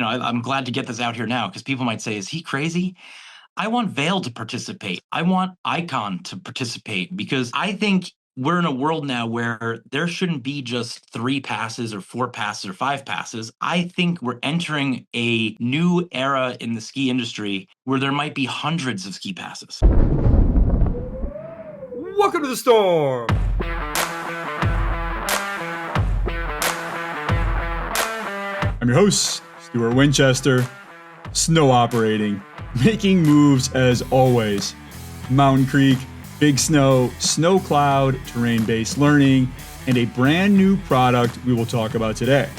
I'm glad to get this out here now because people might say, is he crazy? I want Vail to participate. I want Icon to participate because I think we're in a world now where there shouldn't be just 3 passes or 4 passes or 5 passes. I think we're entering a new era in the ski industry where there might be hundreds of ski passes. Welcome to the Storm. I'm your host, Stuart Winchester. Snow operating, making moves as always. Mountain Creek, big snow, snow cloud, terrain-based learning, and a brand new product we will talk about today.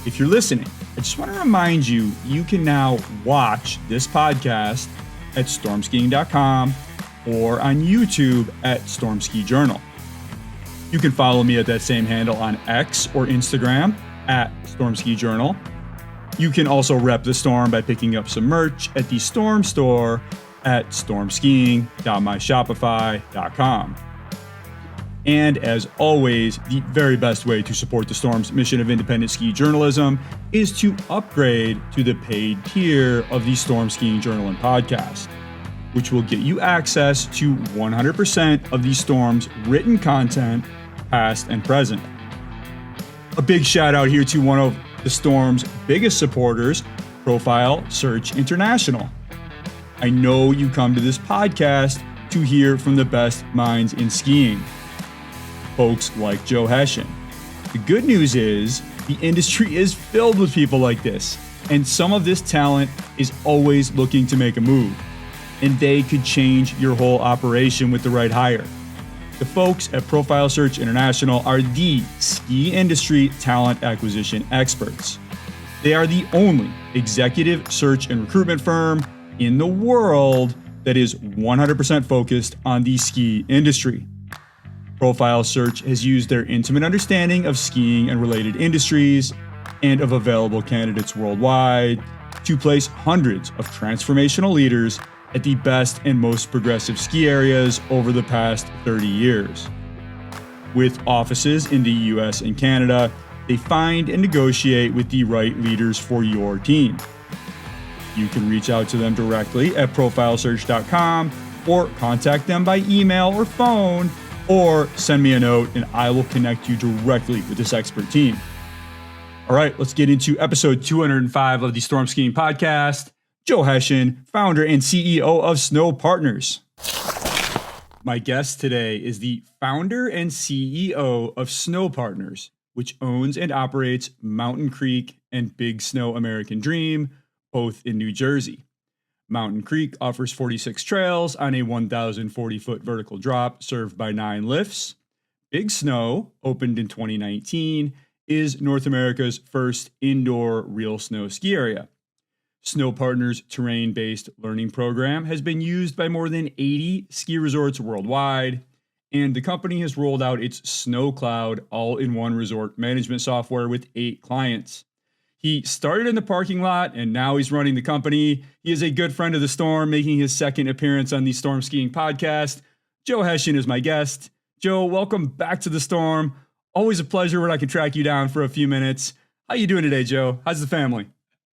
If you're listening, I just want to remind you, you can now watch this podcast at stormskiing.com or on YouTube at Storm Ski Journal. You can follow me at that same handle on X or Instagram at Storm Ski Journal. You can also rep the storm by picking up some merch at the Storm store at stormskiing.myshopify.com. And as always, the very best way to support the Storm's mission of independent ski journalism is to upgrade to the paid tier of the Storm Skiing Journal and podcast, which will get you access to 100% of the Storm's written content, past and present. A big shout out here to one of the Storm's biggest supporters, Profile Search International. I know you come to this podcast to hear from the best minds in skiing, folks like Joe Hession. The good news is the industry is filled with people like this, and some of this talent is always looking to make a move, and they could change your whole operation with the right hire. The folks at Profile Search International are the ski industry talent acquisition experts. They are the only executive search and recruitment firm in the world that is 100% focused on the ski industry. Profile Search has used their intimate understanding of skiing and related industries and of available candidates worldwide to place hundreds of transformational leaders at the best and most progressive ski areas over the past 30 years. With offices in the US and Canada, they find and negotiate with the right leaders for your team. You can reach out to them directly at profilesearch.com or contact them by email or phone, or send me a note and I will connect you directly with this expert team. All right, let's get into episode 205 of the Storm Skiing Podcast. Joe Hession, founder and CEO of Snow Partners. My guest today is the founder and CEO of Snow Partners, which owns and operates Mountain Creek and Big Snow American Dream, both in New Jersey. Mountain Creek offers 46 trails on a 1,040-foot vertical drop served by 9 lifts. Big Snow, opened in 2019, is North America's first indoor real snow ski area. Snow Partners' terrain-based learning program has been used by more than 80 ski resorts worldwide, and the company has rolled out its Snow Cloud all-in-one resort management software with 8 clients. He started in the parking lot, and now he's running the company. He is a good friend of the Storm, making his second appearance on the Storm Skiing Podcast. Joe Hession is my guest. Joe, welcome back to the Storm. Always a pleasure when I can track you down for a few minutes. How you doing today, Joe? How's the family?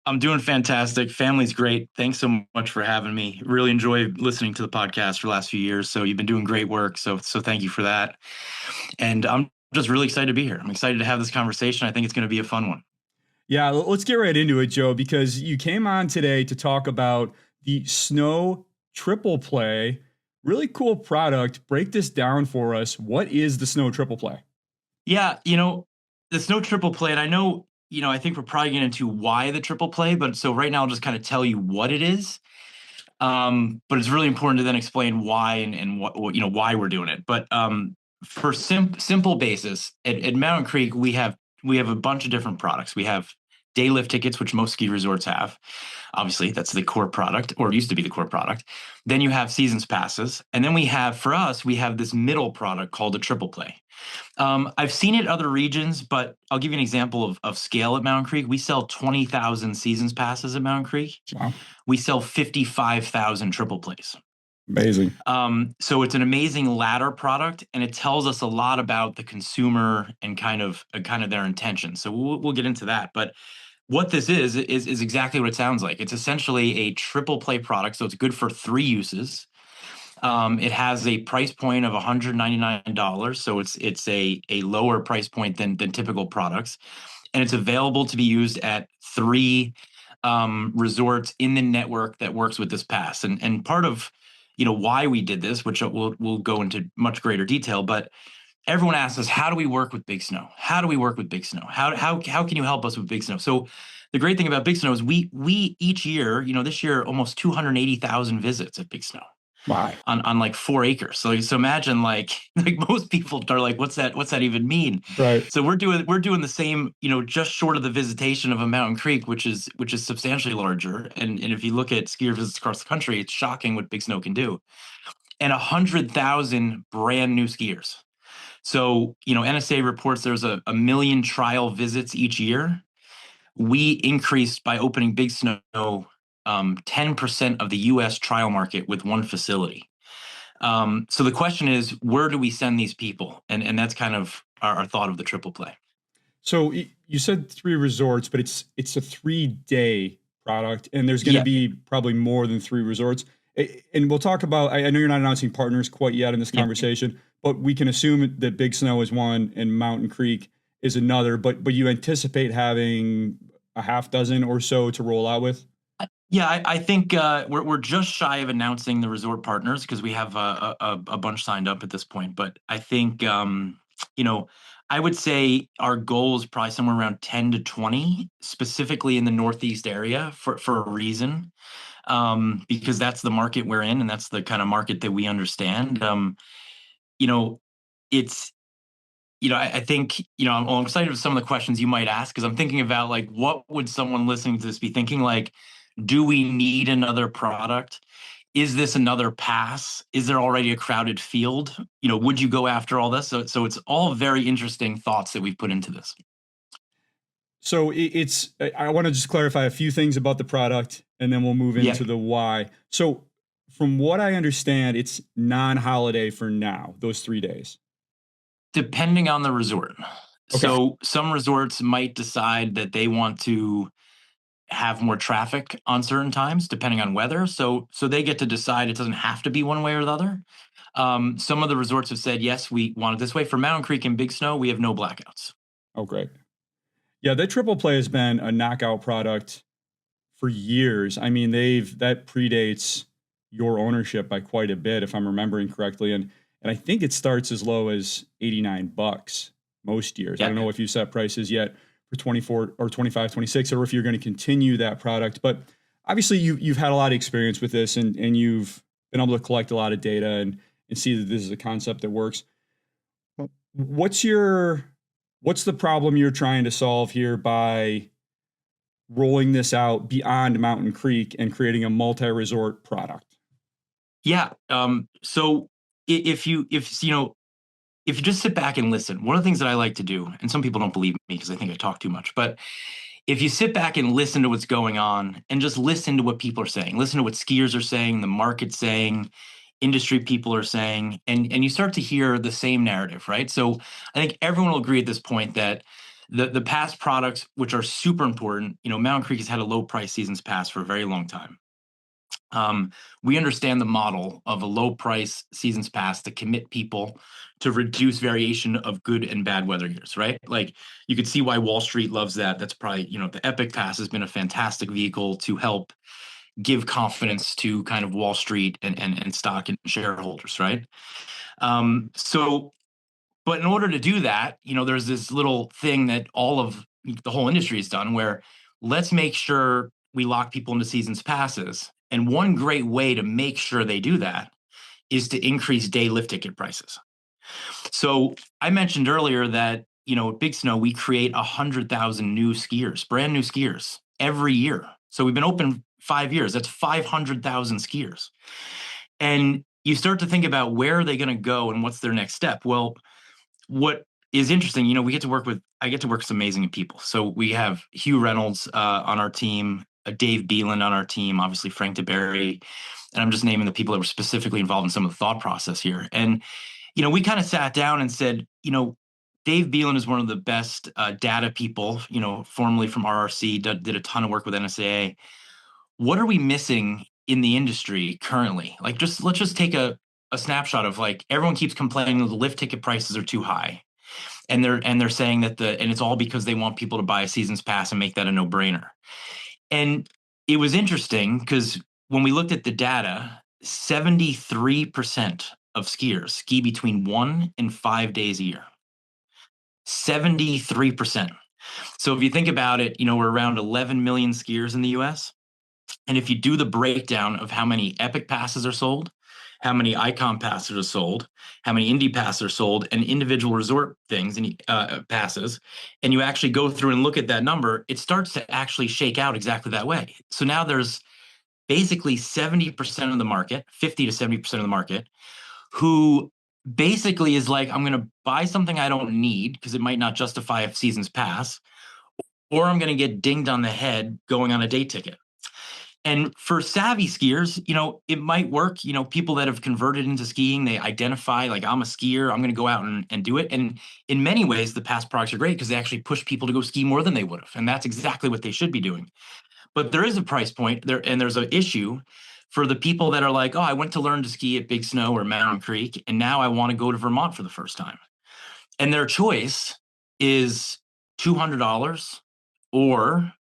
I'm doing fantastic. Family's great. Thanks so much for having me. Really enjoyed listening to the podcast for the last few years. So you've been doing great work. So thank you for that. And I'm just really excited to be here. I'm excited to have this conversation. I think it's going to be a fun one. Yeah, let's get right into it, Joe, because you came on today to talk about the Snow Triple Play. Really cool product. Break this down for us. What is the Snow Triple Play? Yeah, the Snow Triple Play, and I know, I think we're probably getting into why the triple play, but so right now I'll just kind of tell you what it is. But it's really important to then explain why and what why we're doing it. But for simple basis, at Mountain Creek, we have a bunch of different products. We have day lift tickets, which most ski resorts have. Obviously, that's the core product, or it used to be the core product. Then you have seasons passes. And then we have this middle product called a triple play. I've seen it in other regions, but I'll give you an example of scale at Mountain Creek. We sell 20,000 seasons passes at Mountain Creek. Wow. We sell 55,000 triple plays. Amazing. So it's an amazing ladder product, and it tells us a lot about the consumer and kind of their intention. So we'll get into that. But what this is exactly what it sounds like. It's essentially a triple play product, so it's good for three uses. It has a price point of $199, so it's a lower price point than typical products, and it's available to be used at three resorts in the network that works with this pass. And part of why we did this, which we'll go into much greater detail, but everyone asks us, how do we work with Big Snow? How do we work with Big Snow? How can you help us with Big Snow? So the great thing about Big Snow is we each year, this year almost 280,000 visits at Big Snow Wow. on like 4 acres. So imagine like like most people are like, what's that even mean? Right. So we're doing the same, just short of the visitation of a mountain creek, which is substantially larger. And if you look at skier visits across the country, it's shocking what Big Snow can do. And 100,000 brand new skiers. So, NSA reports there's a million trial visits each year. We increased by opening Big Snow 10% of the US trial market with one facility. So the question is, where do we send these people? And that's kind of our thought of the triple play. So you said three resorts, but it's a 3 day product, and there's going to Yeah. be probably more than three resorts. And we'll talk about. I know you're not announcing partners quite yet in this Yeah. conversation, but we can assume that Big Snow is one and Mountain Creek is another. But you anticipate having a half dozen or so to roll out with. Yeah, I think we're just shy of announcing the resort partners because we have a bunch signed up at this point. But I think you know I would say our goal is probably somewhere around 10 to 20, specifically in the Northeast area for a reason, because that's the market we're in and that's the kind of market that we understand. You know, it's I think I'm excited with some of the questions you might ask because I'm thinking about like what would someone listening to this be thinking like. Do we need another product? Is this another pass? Is there already a crowded field? Would you go after all this? So it's all very interesting thoughts that we've put into this. So it's. I want to just clarify a few things about the product, and then we'll move Yeah, into the why. So, from what I understand, it's non-holiday for now. Those 3 days. depending on the resort. Okay. So some resorts might decide that they want to have more traffic on certain times, depending on weather. So they get to decide it doesn't have to be one way or the other. Some of the resorts have said, yes, we want it this way. For Mountain Creek and Big Snow, we have no blackouts. Oh, great. Yeah, that triple play has been a knockout product for years. I mean, that predates your ownership by quite a bit, if I'm remembering correctly. And I think it starts as low as $89 most years. I Yeah. don't know if you set prices yet for 24 or 25, 26, or if you're going to continue that product. But obviously you've had a lot of experience with this and you've been able to collect a lot of data and see that this is a concept that works. What's the problem you're trying to solve here by rolling this out beyond Mountain Creek and creating a multi-resort product? Yeah. So if you just sit back and listen, one of the things that I like to do, and some people don't believe me because I think I talk too much, but if you sit back and listen to what's going on and just listen to what people are saying, listen to what skiers are saying, the market's saying, industry people are saying, and you start to hear the same narrative, right? So I think everyone will agree at this point that the past products, which are super important, Mountain Creek has had a low price seasons pass for a very long time. We understand the model of a low price seasons pass to commit people to reduce variation of good and bad weather years, right? Like you could see why Wall Street loves that. That's probably, the Epic Pass has been a fantastic vehicle to help give confidence to kind of Wall Street and stock and shareholders, right? So but in order to do that, there's this little thing that all of the whole industry has done where let's make sure we lock people into seasons passes. And one great way to make sure they do that is to increase day lift ticket prices. So I mentioned earlier that, at Big Snow, we create 100,000 new skiers, brand new skiers every year. So we've been open 5 years. That's 500,000 skiers. And you start to think about where are they going to go and what's their next step? Well, what is interesting, I get to work with some amazing people. So we have Hugh Reynolds on our team, Dave Beeland on our team, obviously Frank DeBerry, and I'm just naming the people that were specifically involved in some of the thought process here. And we kind of sat down and said, Dave Beelan is one of the best data people, formerly from RRC, did a ton of work with NSAA. What are we missing in the industry currently? Like, just let's just take a snapshot of, like, everyone keeps complaining that the lift ticket prices are too high, and they're saying that and it's all because they want people to buy a season's pass and make that a no-brainer. And it was interesting because when we looked at the data, 73% of skiers ski between 1 and 5 days a year. 73%. So if you think about it, we're around 11 million skiers in the US. And if you do the breakdown of how many Epic passes are sold, how many Icon passes are sold, how many Indy passes are sold, and individual resort things and passes, and you actually go through and look at that number, it starts to actually shake out exactly that way. So now there's basically 70% of the market, 50 to 70% of the market, who basically is like, I'm going to buy something I don't need because it might not justify a season's pass, or I'm going to get dinged on the head going on a day ticket. And for savvy skiers, it might work. People that have converted into skiing, they identify, like, I'm a skier, I'm going to go out and do it. And in many ways, the pass products are great because they actually push people to go ski more than they would have. And that's exactly what they should be doing. But there is a price point there, and there's an issue for the people that are like, oh, I went to learn to ski at Big Snow or Mountain Creek, and now I want to go to Vermont for the first time. And their choice is $200 or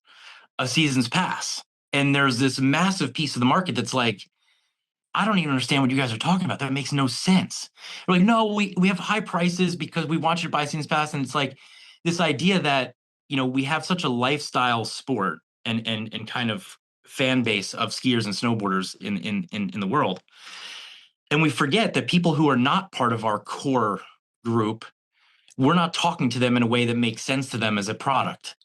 a season's pass. And there's this massive piece of the market that's like, I don't even understand what you guys are talking about. That makes no sense. We're like, no, we have high prices because we want you to buy season's pass. And it's like this idea that, we have such a lifestyle sport and kind of fan base of skiers and snowboarders in the world. And we forget that people who are not part of our core group, we're not talking to them in a way that makes sense to them as a product.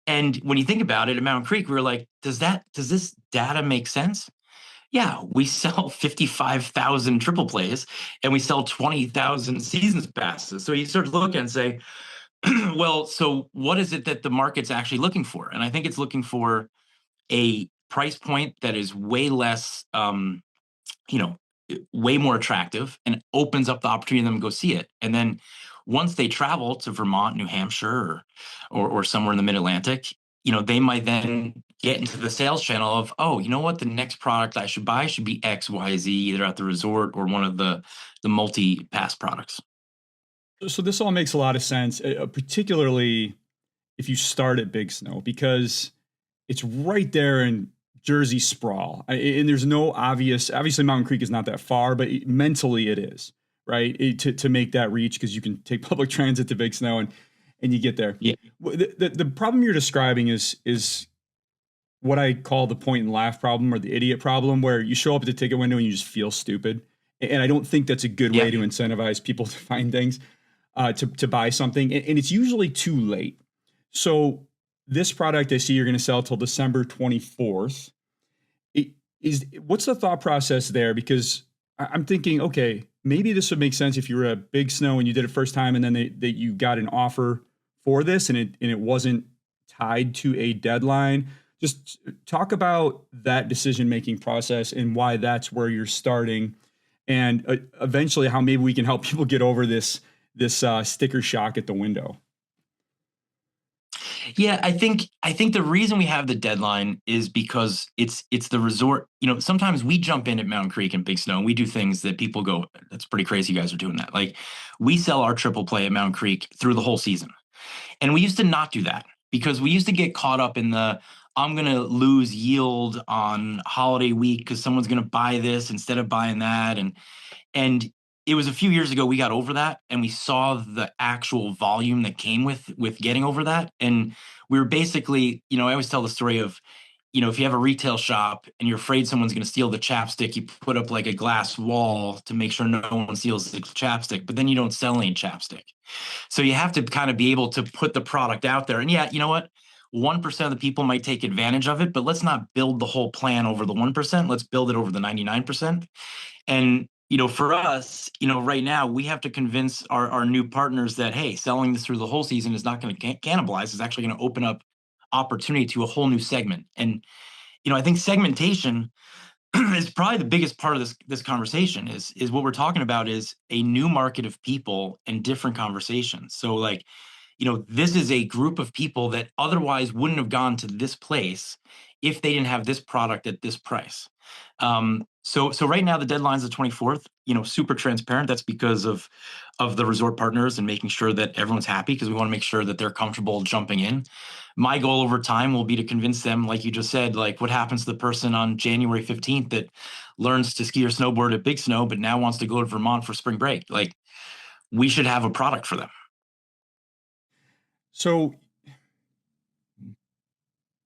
And when you think about it, at Mountain Creek, we were like, does this data make sense? Yeah, we sell 55,000 triple plays and we sell 20,000 seasons passes. So you start to look and say, well, so what is it that the market's actually looking for? And I think it's looking for a price point that is way less, you know, way more attractive and opens up the opportunity for them to go see it. And then once they travel to Vermont, New Hampshire, or somewhere in the Mid-Atlantic, they might then get into the sales channel of, oh, you know what, the next product I should buy should be XYZ, either at the resort or one of the multi-pass products. So this all makes a lot of sense, particularly if you start at Big Snow, because it's right there in Jersey sprawl. And there's no obviously Mountain Creek is not that far, but mentally it is, right? To make that reach, because you can take public transit to Big Snow and you get there. Yeah. The problem you're describing is what I call the point and laugh problem, or the idiot problem, where you show up at the ticket window and you just feel stupid. And I don't think that's a good way to incentivize people to find things, to buy something. And it's usually too late. So this product I see you're going to sell till December 24th. What's the thought process there? Because I'm thinking, okay, maybe this would make sense if you were at Big Snow and you did it first time, and then that you got an offer for this, and it wasn't tied to a deadline. Just talk about that decision-making process and why that's where you're starting, and eventually how maybe we can help people get over this sticker shock at the window. Yeah, I think the reason we have the deadline is because it's the resort. Sometimes we jump in at Mountain Creek and Big Snow and we do things that people go, that's pretty crazy you guys are doing that. Like, we sell our triple play at Mountain Creek through the whole season. And we used to not do that because we used to get caught up in I'm going to lose yield on holiday week because someone's going to buy this instead of buying that. And it was a few years ago we got over that, and we saw the actual volume that came with getting over that. And we were basically, I always tell the story of, if you have a retail shop and you're afraid someone's going to steal the chapstick, you put up like a glass wall to make sure no one steals the chapstick, but then you don't sell any chapstick. So you have to kind of be able to put the product out there. And yeah, you know what? 1% of the people might take advantage of it, but let's not build the whole plan over the 1%. Let's build it over the 99%. And for us, right now we have to convince our new partners that, hey, selling this through the whole season is not going to cannibalize. It's actually going to open up opportunity to a whole new segment. And, I think segmentation is probably the biggest part of this conversation is what we're talking about is a new market of people and different conversations. So like, this is a group of people that otherwise wouldn't have gone to this place if they didn't have this product at this price. So right now the deadline's the 24th, super transparent. That's because of the resort partners and making sure that everyone's happy because we want to make sure that they're comfortable jumping in. My goal over time will be to convince them, like you just said, like what happens to the person on January 15th that learns to ski or snowboard at Big Snow, but now wants to go to Vermont for spring break. Like we should have a product for them. So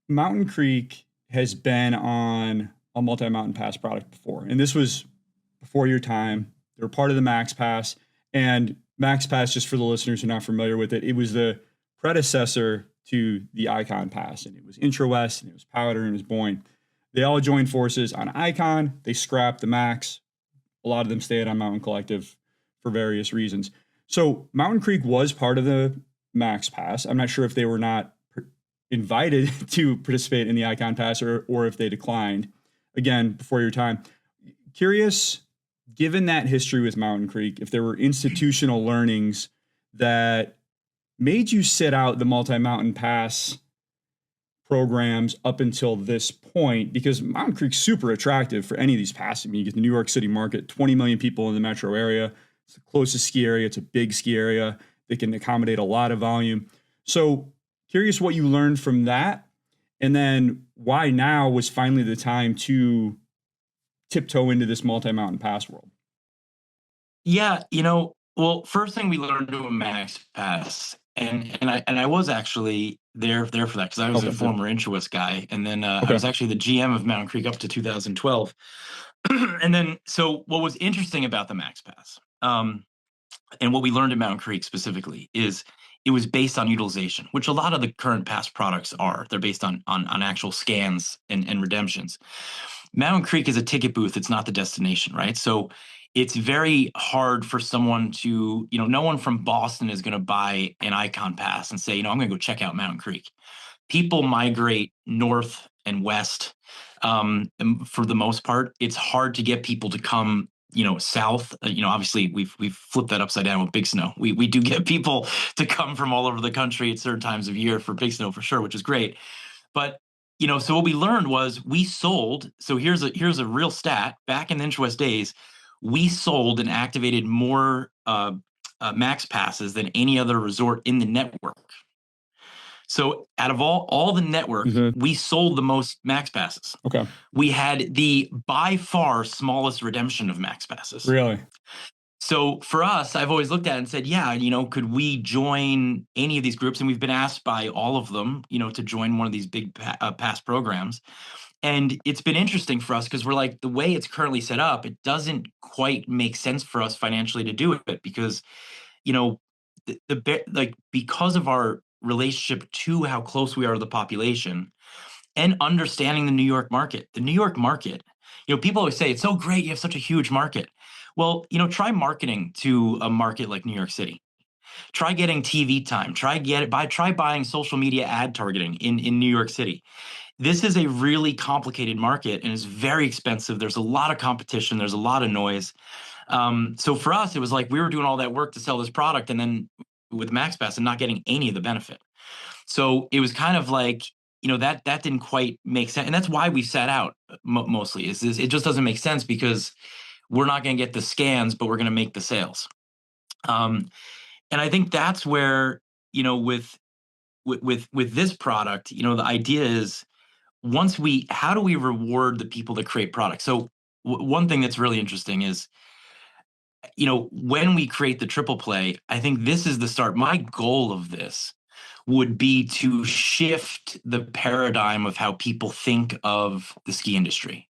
Mountain Creek has been on a multi-mountain pass product before, and this was before your time. They were part of the Max Pass, and Max Pass, just for the listeners who are not familiar with it, it was the predecessor to the Icon Pass, and it was Intrawest, and it was Powder, and it was Boyne. They all joined forces on Icon. They scrapped the Max. A lot of them stayed on Mountain Collective for various reasons. So Mountain Creek was part of the Max Pass. I'm not sure if they were not invited to participate in the Icon Pass or if they declined. Again, before your time. Curious, given that history with Mountain Creek, if there were institutional learnings that made you sit out the multi-mountain pass programs up until this point, because Mountain Creek's super attractive for any of these passes. I mean, you get the New York City market, 20 million people in the metro area. It's the closest ski area. It's a big ski area. They can accommodate a lot of volume. So curious what you learned from that, and then why now was finally the time to tiptoe into this multi-mountain pass world. Yeah, well, first thing we learned to a Max Pass, and I was actually there for that because I was a Okay, good. former Intrawest guy, and then I Okay. was actually the GM of Mountain Creek up to 2012. And then, so what was interesting about the Max Pass, and what we learned at Mountain Creek specifically is it was based on utilization, which a lot of the current pass products are. They're based on actual scans and redemptions. Mountain Creek is a ticket booth. It's not the destination, right? So it's very hard for someone to, no one from Boston is going to buy an Icon Pass and say, I'm going to go check out Mountain Creek. People migrate north and west. For the most part, it's hard to get people to come, south. Obviously we've flipped that upside down with Big Snow. We do get people to come from all over the country at certain times of year for Big Snow for sure, which is great. But so what we learned was we sold. So here's a real stat. Back in the Inchwest days, we sold and activated more Max passes than any other resort in the network. So out of all the network, Mm-hmm. we sold the most Max passes. Okay. We had the by far smallest redemption of Max passes. Really? So for us, I've always looked at it and said, yeah, could we join any of these groups? And we've been asked by all of them, to join one of these big pass programs. And it's been interesting for us because we're like, the way it's currently set up, it doesn't quite make sense for us financially to do it because, like because of our relationship to how close we are to the population and understanding the New York market. The New York market, people always say it's so great you have such a huge market. Well, try marketing to a market like New York City. Try getting TV time. Try buying social media ad targeting in New York City. This is a really complicated market and it's very expensive. There's a lot of competition. There's a lot of noise. So for us, it was like we were doing all that work to sell this product and then with MaxPass and not getting any of the benefit. So it was kind of like, that didn't quite make sense. And that's why we sat out mostly is it just doesn't make sense because we're not going to get the scans, but we're going to make the sales. And I think that's where, with this product, the idea is how do we reward the people that create products? So one thing that's really interesting is, when we create the triple play, I think this is the start. My goal of this would be to shift the paradigm of how people think of the ski industry.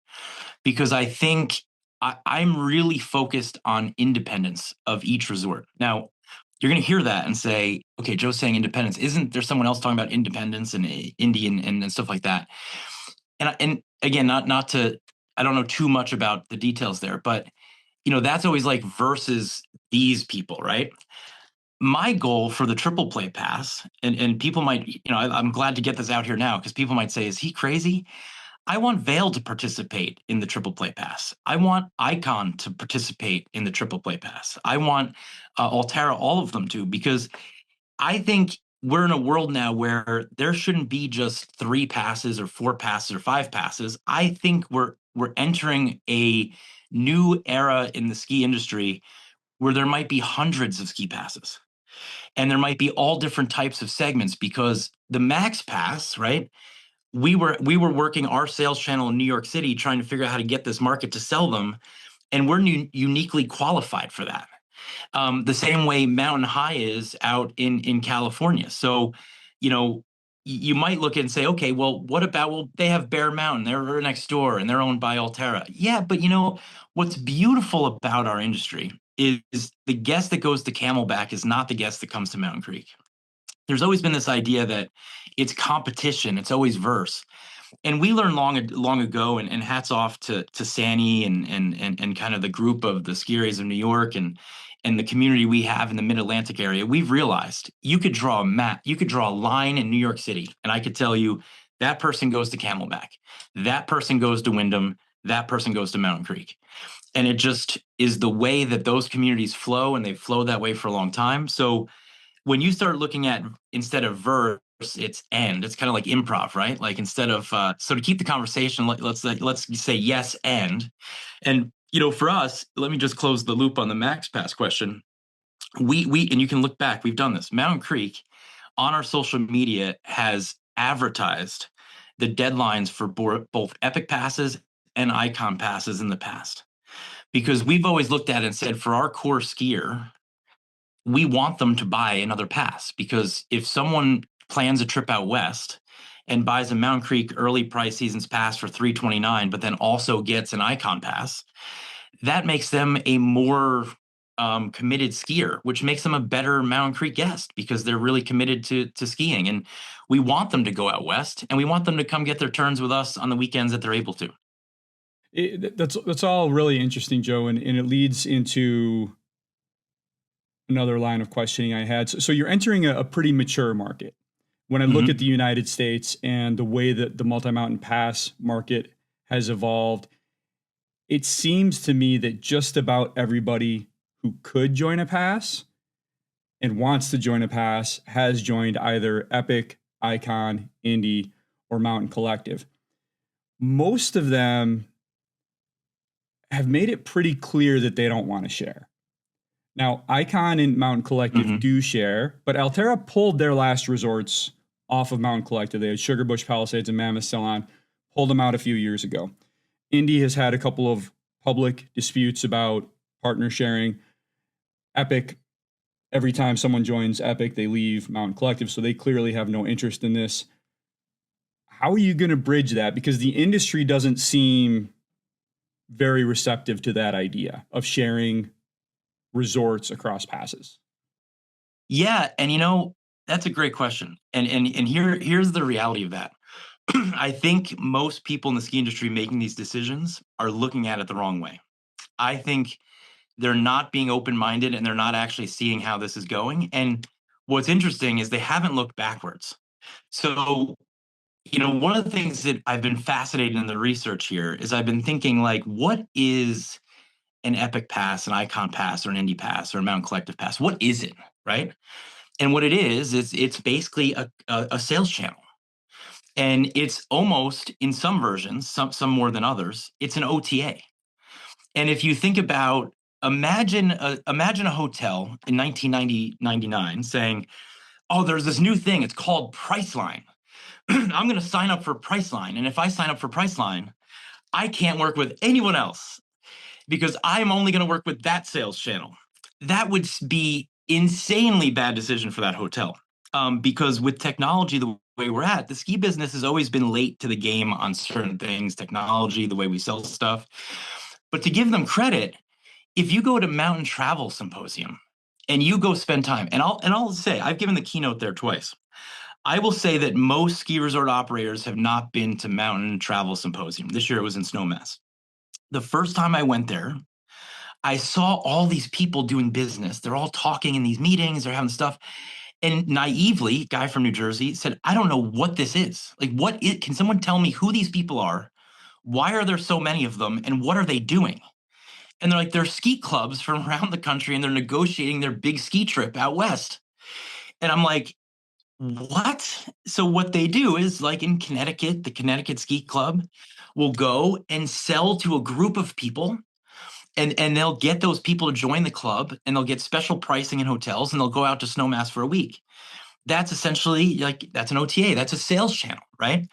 Because I think I'm really focused on independence of each resort. Now, you're going to hear that and say, okay, Joe's saying independence. Isn't there someone else talking about independence and Indian and stuff like that? And again, not to, I don't know too much about the details there, but that's always like versus these people, right? My goal for the triple play pass, and people might, I'm glad to get this out here now because people might say, is he crazy? I want Vail to participate in the triple play pass. I want Icon to participate in the triple play pass. I want Altera, all of them to, because I think we're in a world now where there shouldn't be just 3 passes or 4 passes or 5 passes. I think we're entering a new era in the ski industry where there might be hundreds of ski passes, and there might be all different types of segments, because the max pass, right? We were working our sales channel in New York City trying to figure out how to get this market to sell them, and we're uniquely qualified for that. The same way Mountain High is out in California. So, you know, you might look and say, okay, well, what about, well, they have Bear Mountain, they're next door and they're owned by Altera. Yeah, but what's beautiful about our industry is the guest that goes to Camelback is not the guest that comes to Mountain Creek. There's always been this idea that it's competition, it's always verse. And we learned long ago, and hats off to Sani and kind of the group of the ski areas of New York and the community we have in the Mid-Atlantic area. We've realized you could draw a map, you could draw a line in New York City, and I could tell you that person goes to Camelback, that person goes to Wyndham, that person goes to Mountain Creek. And it just is the way that those communities flow, and they've flowed that way for a long time. So when you start looking at, instead of verse, it's end. It's kind of like improv, right? Like, instead of so to keep the conversation, let's say yes and for us, let me just close the loop on the max pass question. We and you can look back. We've done this. Mountain Creek on our social media has advertised the deadlines for both Epic passes and Icon passes in the past, because we've always looked at it and said, for our core skier, we want them to buy another pass, because if someone plans a trip out west and buys a Mountain Creek early price seasons pass for $329, but then also gets an Icon pass, that makes them a more committed skier, which makes them a better Mountain Creek guest, because they're really committed to skiing. And we want them to go out west, and we want them to come get their turns with us on the weekends that they're able to. That's all really interesting, Joe, and it leads into another line of questioning I had. So you're entering a pretty mature market. When I look at the United States and the way that the multi-mountain pass market has evolved, it seems to me that just about everybody who could join a pass and wants to join a pass has joined either Epic, Icon, Indy, or Mountain Collective. Most of them have made it pretty clear that they don't want to share. Now, Icon and Mountain Collective do share, but Altera pulled their last resorts off of Mountain Collective. They had Sugarbush, Palisades, and Mammoth still on, pulled them out a few years ago. Indy has had a couple of public disputes about partner sharing. Epic, every time someone joins Epic, they leave Mountain Collective, so they clearly have no interest in this. How are you going to bridge that? Because the industry doesn't seem very receptive to that idea of sharing resorts across passes. Yeah, and that's a great question. And here's the reality of that. I think most people in the ski industry making these decisions are looking at it the wrong way. I think they're not being open-minded, and they're not actually seeing how this is going. And what's interesting is they haven't looked backwards. So, one of the things that I've been fascinated in the research here is I've been thinking, like, what is an Epic pass, an Icon pass, or an Indy pass, or a Mountain Collective pass? What is it, right? And what it is it's basically a sales channel. And it's almost, in some versions, some more than others, it's an OTA. And if you think about, imagine a hotel in 1999 saying, oh, there's this new thing, it's called Priceline. I'm going to sign up for Priceline. And if I sign up for Priceline, I can't work with anyone else, because I'm only going to work with that sales channel. That would be insanely bad decision for that hotel. Because with technology the way we're at, the ski business has always been late to the game on certain things, technology, the way we sell stuff. But to give them credit, if you go to Mountain Travel Symposium and you go spend time, and I'll say, I've given the keynote there twice. I will say that most ski resort operators have not been to Mountain Travel Symposium. This year it was in Snowmass. The first time I went there, I saw all these people doing business. They're all talking in these meetings, they're having stuff. And naively, guy from New Jersey said, I don't know what this is. Like, can someone tell me who these people are? Why are there so many of them? And what are they doing? And they're like, they're ski clubs from around the country and they're negotiating their big ski trip out west. And I'm like, what? So what they do is like in Connecticut, the Connecticut Ski Club will go and sell to a group of people, and they'll get those people to join the club, and they'll get special pricing in hotels, and they'll go out to Snowmass for a week. That's essentially like that's an OTA, that's a sales channel, right?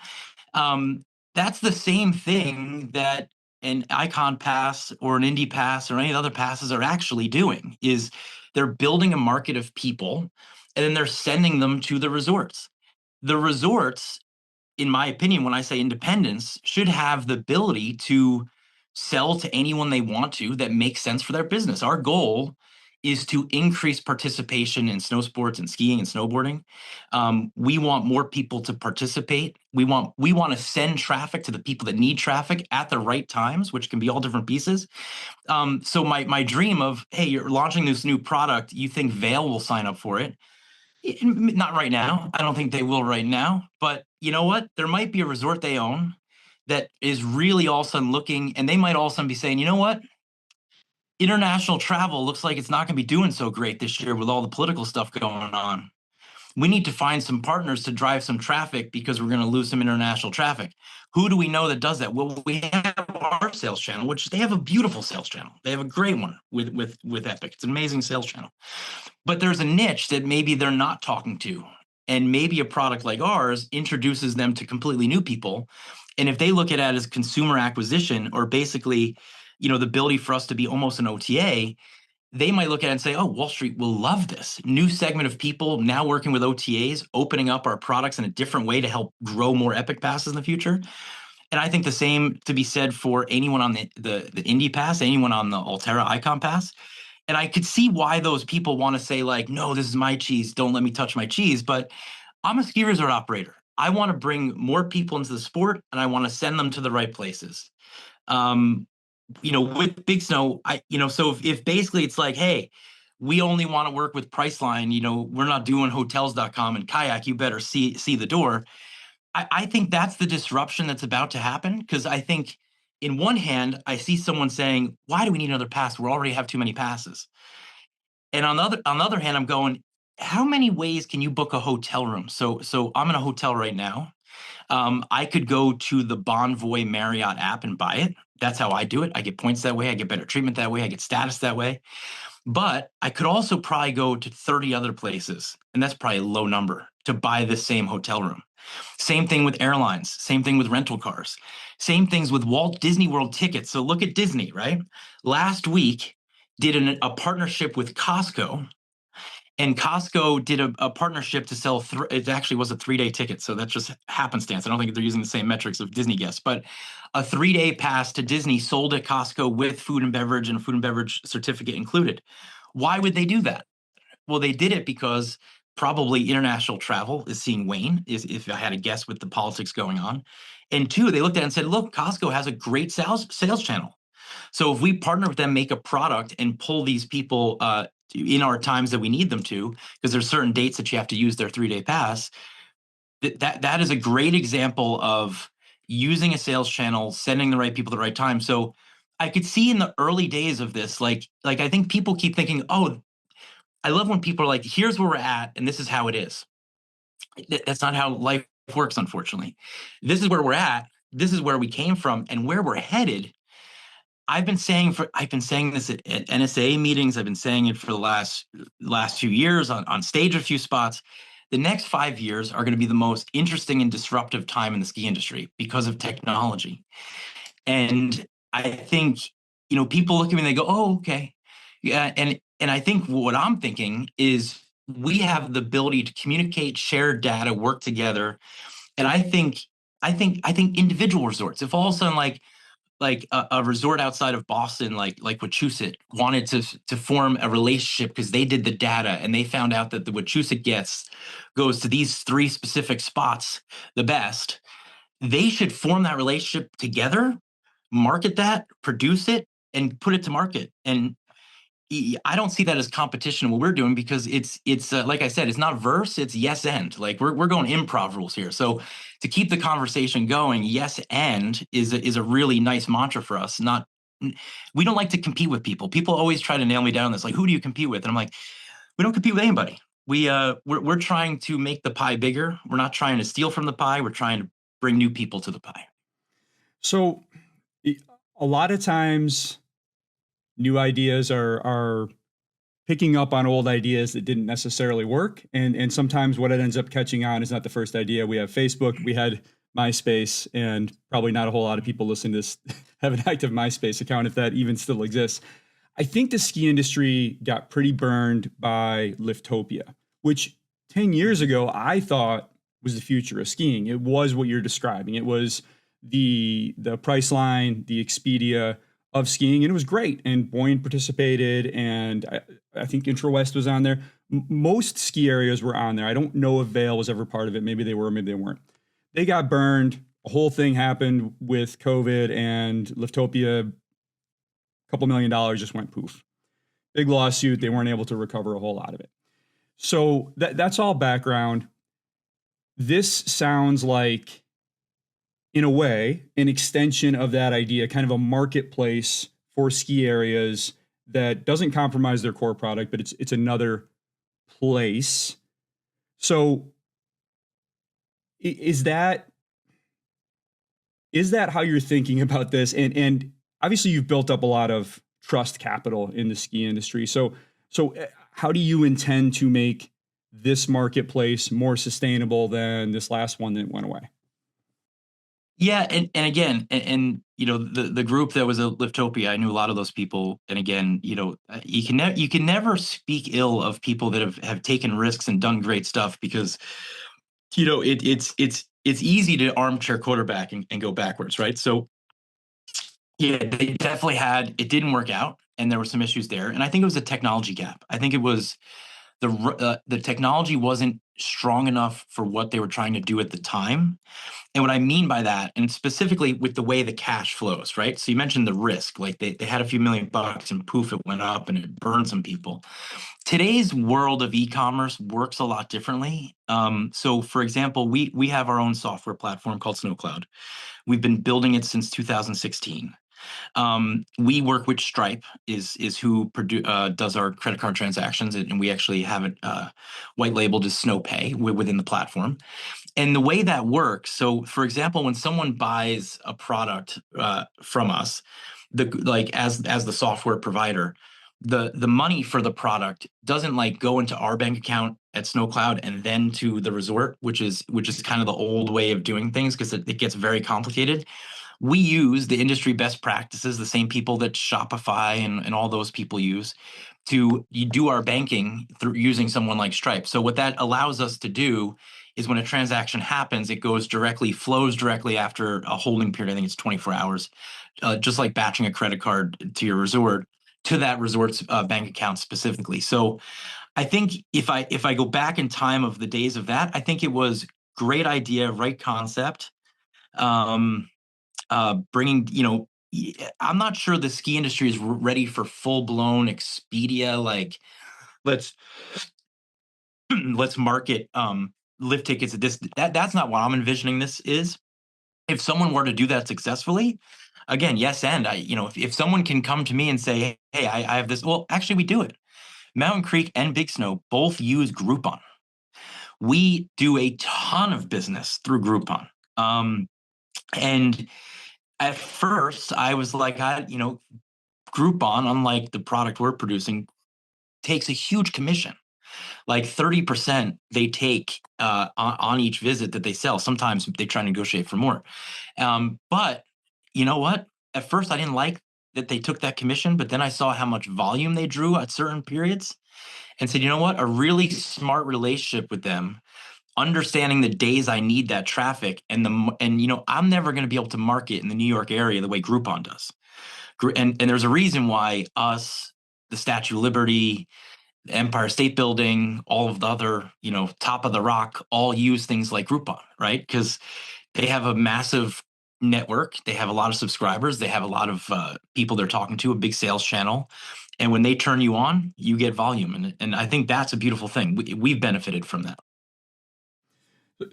Um, that's the same thing that an Icon Pass or an Indie Pass or any other passes are actually doing is they're building a market of people and then they're sending them to the resorts. The resorts, in my opinion, when I say independence, should have the ability to sell to anyone they want to that makes sense for their business. Our goal is to increase participation in snow sports and skiing and snowboarding. We want more people to participate. We want to send traffic to the people that need traffic at the right times, which can be all different pieces. So my dream of, hey, you're launching this new product, you think Vail will sign up for it? Not right now. I don't think they will right now. But you know what? There might be a resort they own that is really all of a sudden looking, and they might all of a sudden be saying, you know what? International travel looks like it's not going to be doing so great this year with all the political stuff going on. We need to find some partners to drive some traffic because we're going to lose some international traffic. Who do we know that does that? Well, we have our sales channel, which they have a beautiful sales channel. They have a great one with Epic. It's an amazing sales channel. But there's a niche that maybe they're not talking to. And maybe a product like ours introduces them to completely new people. And if they look at it as consumer acquisition or basically, the ability for us to be almost an OTA, they might look at it and say, oh, Wall Street will love this. New segment of people now working with OTAs, opening up our products in a different way to help grow more Epic passes in the future. And I think the same to be said for anyone on the Indie Pass, anyone on the Altera Icon Pass. And I could see why those people want to say, like, no, this is my cheese. Don't let me touch my cheese. But I'm a ski resort operator. I want to bring more people into the sport and I want to send them to the right places. Um, with Big Snow, so if basically it's like, hey, we only want to work with Priceline, we're not doing hotels.com and kayak, you better see the door. I think that's the disruption that's about to happen because I think in one hand, I see someone saying, why do we need another pass? We already have too many passes. And on the other hand, I'm going, how many ways can you book a hotel room? So I'm in a hotel right now. I could go to the Bonvoy Marriott app and buy it. That's how I do it. I get points that way. I get better treatment that way. I get status that way. But I could also probably go to 30 other places, and that's probably a low number to buy the same hotel room. Same thing with airlines. Same thing with rental cars. Same things with Walt Disney World tickets. So look at Disney, right? Last week did a partnership with Costco, and Costco did a partnership to sell. It actually was a 3-day ticket, so that's just happenstance. I don't think they're using the same metrics of Disney guests, but a 3-day pass to Disney sold at Costco with food and beverage and a food and beverage certificate included. Why would they do that? Well, they did it because probably international travel is seeing wane. Is if I had a guess with the politics going on, and two, they looked at it and said, "Look, Costco has a great sales channel. So if we partner with them, make a product, and pull these people in our times that we need them to, because there's certain dates that you have to use their 3-day pass, that is a great example of using a sales channel, sending the right people at the right time. So I could see in the early days of this, like I think people keep thinking, oh, I love when people are like, here's where we're at, and this is how it is. That's not how life works, unfortunately. This is where we're at. This is where we came from, and where we're headed. I've been saying this at NSA meetings. I've been saying it for the last few years on stage a few spots. The next 5 years are going to be the most interesting and disruptive time in the ski industry because of technology. And I think, people look at me and they go, oh, okay. Yeah. And I think what I'm thinking is we have the ability to communicate, share data, work together. And I think individual resorts, if all of a sudden like a resort outside of Boston, like Wachusett, wanted to form a relationship because they did the data and they found out that the Wachusett guests goes to these 3 specific spots the best. They should form that relationship together, market that, produce it, and put it to market. And I don't see that as competition in what we're doing because it's like I said, it's not verse, it's yes and. Like we're going improv rules here. So to keep the conversation going, yes and is a really nice mantra for us. Not We don't like to compete with people. People always try to nail me down on this. Like, who do you compete with? And I'm like, we don't compete with anybody. We're trying to make the pie bigger. We're not trying to steal from the pie. We're trying to bring new people to the pie. So a lot of times new ideas are picking up on old ideas that didn't necessarily work. And sometimes what it ends up catching on is not the first idea. We have Facebook, we had MySpace, and probably not a whole lot of people listening to this have an active MySpace account, if that even still exists. I think the ski industry got pretty burned by Liftopia, which 10 years ago I thought was the future of skiing. It was what you're describing. It was the Priceline, the Expedia of skiing, and it was great. And Boyne participated, and I think IntraWest was on there. Most ski areas were on there. I don't know if Vail was ever part of it. Maybe they were, maybe they weren't. They got burned. A whole thing happened with COVID, and Liftopia, a couple $1 million just went poof. Big lawsuit. They weren't able to recover a whole lot of it. So that's all background. This sounds like, in a way, an extension of that idea, kind of a marketplace for ski areas that doesn't compromise their core product, but it's another place. So is that how you're thinking about this? And obviously you've built up a lot of trust capital in the ski industry. So how do you intend to make this marketplace more sustainable than this last one that went away? Yeah, and again, you know, the group that was a Liftopia, I knew a lot of those people. And again, you know, you can never speak ill of people that have taken risks and done great stuff because, you know, it's easy to armchair quarterback and go backwards, right? So yeah, they definitely had it didn't work out, and there were some issues there. And I think it was a technology gap. I think it was the technology wasn't strong enough for what they were trying to do at the time. And what I mean by that, and specifically with the way the cash flows, right? So you mentioned the risk, like they had a few $1 million and poof, it went up and it burned some people. Today's world of e-commerce works a lot differently. So for example, we have our own software platform called SnowCloud. We've been building it since 2016. We work with Stripe, is who does our credit card transactions, and we actually have it white labeled as SnowPay within the platform. And the way that works, so for example, when someone buys a product from us, as the software provider, the money for the product doesn't like go into our bank account at SnowCloud and then to the resort, which is kind of the old way of doing things because it gets very complicated. We use the industry best practices, the same people that Shopify and all those people use to do our banking through using someone like Stripe. So what that allows us to do is when a transaction happens, it flows directly after a holding period. I think it's 24 hours, just like batching a credit card to your resort, to that resort's bank account specifically. So I think if I go back in time of the days of that, I think it was great idea, right concept. Bringing, you know, I'm not sure the ski industry is ready for full blown Expedia. Like, let's let's market lift tickets at this. That's not what I'm envisioning. This is if someone were to do that successfully. Again, yes, and you know, if someone can come to me and say, hey, I have this. Well, actually, we do it. Mountain Creek and Big Snow both use Groupon. We do a ton of business through Groupon. And at first, I was like, you know, Groupon, unlike the product we're producing, takes a huge commission. Like 30% they take on each visit that they sell. Sometimes they try to negotiate for more. But you know what? At first, I didn't like that they took that commission, but then I saw how much volume they drew at certain periods and said, you know what? A really smart relationship with them, understanding the days I need that traffic and you know, I'm never going to be able to market in the New York area the way Groupon does. And there's a reason why us, the Statue of Liberty, the Empire State Building, all of the other, you know, Top of the Rock, all use things like Groupon, right? Because they have a massive network. They have a lot of subscribers. They have a lot of people they're talking to, a big sales channel. And when they turn you on, you get volume. And I think that's a beautiful thing. We've benefited from that.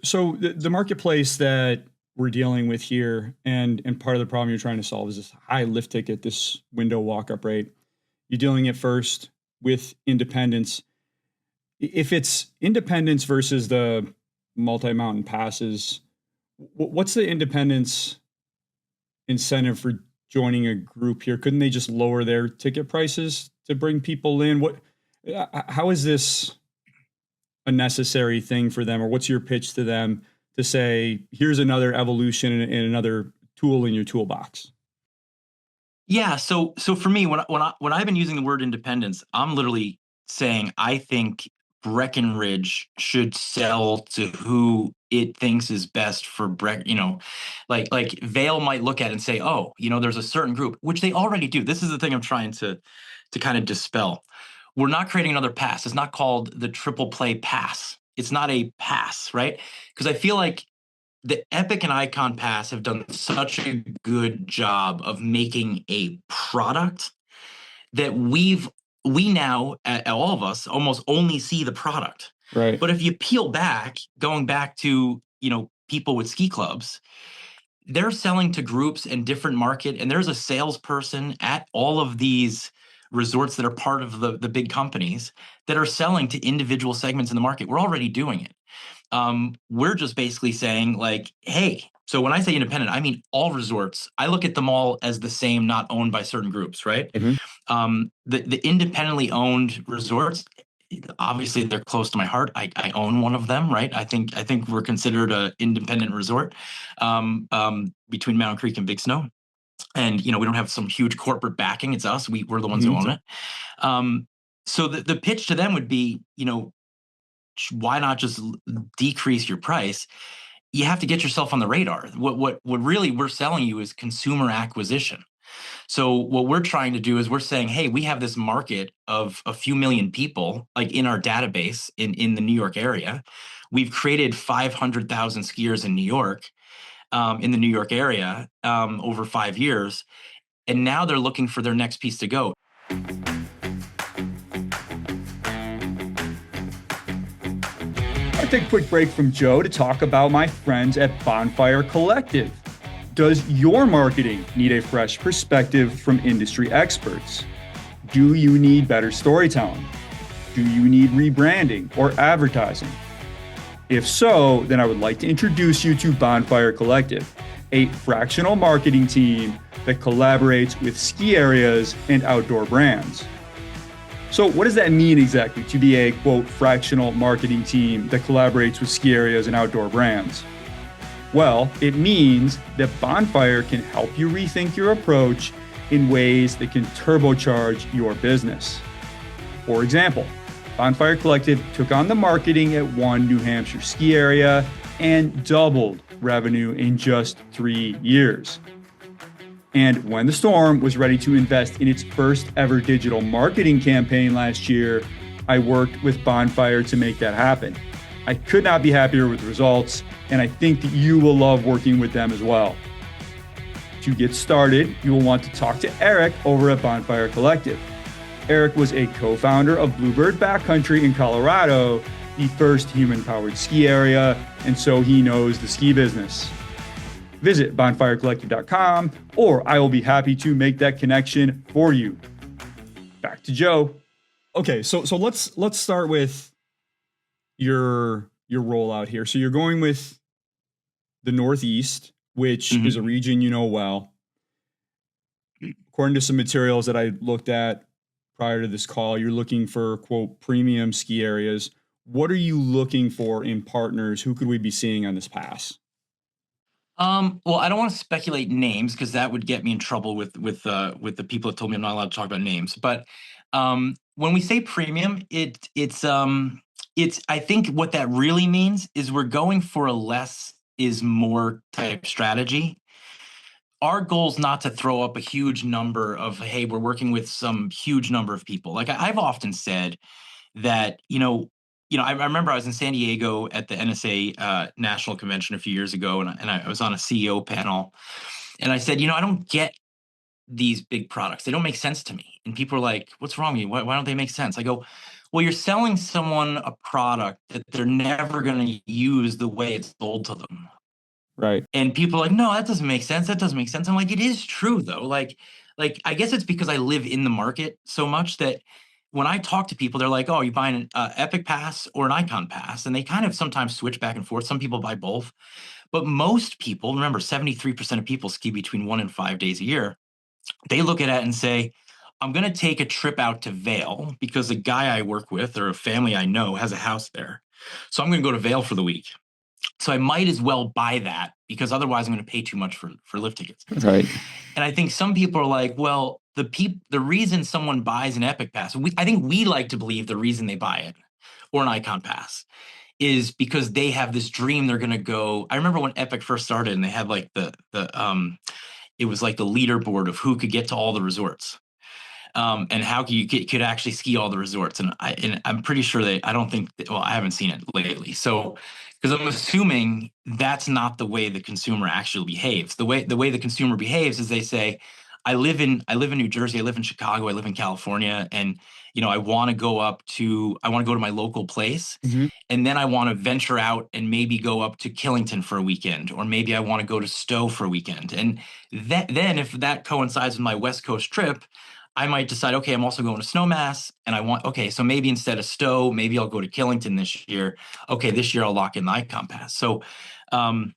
So the marketplace that we're dealing with here, and part of the problem you're trying to solve is this high lift ticket, this window walk up rate. You're dealing at first with independents. If it's independents versus the multi-mountain passes, what's the independence incentive for joining a group here? Couldn't they just lower their ticket prices to bring people in? How is this a necessary thing for them, or what's your pitch to them to say, here's another evolution and another tool in your toolbox? Yeah. So for me, when I've been using the word independence, I'm literally saying I think Breckenridge should sell to who it thinks is best for like Vail might look at it and say, oh, there's a certain group, which they already do. This is the thing I'm trying to kind of dispel. We're not creating another pass. It's not called the triple play pass. It's not a pass, right? Because I feel like the Epic and Icon Pass have done such a good job of making a product that we now, all of us, almost only see the product. Right. But if you peel back, going back to people with ski clubs, they're selling to groups in different market, and there's a salesperson at all of these resorts that are part of the big companies that are selling to individual segments in the market. We're already doing it. We're just basically saying like, hey, so when I say independent, I mean all resorts. I look at them all as the same, not owned by certain groups, right? Mhm. The independently owned resorts, obviously they're close to my heart. I own one of them, right? I think we're considered a independent resort between Mountain Creek and Big Snow. And we don't have some huge corporate backing. It's us. We're the ones who own Mhm. it. Um, so the pitch to them would be, why not just decrease your price? You have to get yourself on the radar. What really we're selling you is consumer acquisition. So what we're trying to do is we're saying, hey, we have this market of a few million people like in our database in the New York area. We've created 500,000 skiers in New York, in the New York area, over 5 years. And now they're looking for their next piece to go. I'll take a quick break from Joe to talk about my friends at Bonfire Collective. Does your marketing need a fresh perspective from industry experts? Do you need better storytelling? Do you need rebranding or advertising? If so, then I would like to introduce you to Bonfire Collective, a fractional marketing team that collaborates with ski areas and outdoor brands. So what does that mean exactly to be a, quote, fractional marketing team that collaborates with ski areas and outdoor brands? Well, it means that Bonfire can help you rethink your approach in ways that can turbocharge your business. For example, Bonfire Collective took on the marketing at one New Hampshire ski area and doubled revenue in just 3 years. And when the Storm was ready to invest in its first ever digital marketing campaign last year, I worked with Bonfire to make that happen. I could not be happier with the results, and I think that you will love working with them as well. To get started, you will want to talk to Eric over at Bonfire Collective. Eric was a co-founder of Bluebird Backcountry in Colorado, the first human-powered ski area, and so he knows the ski business. Visit bonfirecollective.com, or I will be happy to make that connection for you. Back to Joe. Okay, so let's start with your rollout here. So you're going with the Northeast, which is a region you know well. According to some materials that I looked at prior to this call, you're looking for, quote, premium ski areas. What are you looking for in partners? Who could we be seeing on this pass? Well, I don't want to speculate names because that would get me in trouble with the people that told me I'm not allowed to talk about names. But when we say premium, it's I think what that really means is we're going for a less is more type strategy. Our goal is not to throw up a huge number of, hey, we're working with some huge number of people. Like I've often said that, I remember I was in San Diego at the NSA National Convention a few years ago, and I was on a CEO panel, and I said, I don't get these big products. They don't make sense to me. And people are like, what's wrong with you? Why don't they make sense? I go, well, you're selling someone a product that they're never going to use the way it's sold to them. Right. And people are like, no, that doesn't make sense. That doesn't make sense. I'm like, it is true though. Like I guess it's because I live in the market so much that when I talk to people, they're like, oh, you buying an Epic Pass or an Icon Pass? And they kind of sometimes switch back and forth. Some people buy both. But most people, remember, 73% of people ski between 1 and 5 days a year. They look at it and say, I'm going to take a trip out to Vail because a guy I work with or a family I know has a house there. So I'm going to go to Vail for the week. So I might as well buy that because otherwise I'm going to pay too much for lift tickets. Right. And I think some people are like, well, the reason someone buys an Epic Pass, I think we like to believe the reason they buy it or an Icon Pass is because they have this dream they're going to go. I remember when Epic first started and they had like the it was like the leaderboard of who could get to all the resorts. And how you could actually ski all the resorts. And I'm pretty sure I don't think, well, I haven't seen it lately. So, because I'm assuming that's not the way the consumer actually behaves. The way the consumer behaves is they say, I live in New Jersey, I live in Chicago, I live in California, and I want to go to my local place. Mhm. And then I want to venture out and maybe go up to Killington for a weekend, or maybe I want to go to Stowe for a weekend. And then if that coincides with my West Coast trip, I might decide, okay, I'm also going to Snowmass, and okay, so maybe instead of Stowe, maybe I'll go to Killington this year. Okay, this year I'll lock in the Icon Pass. So um,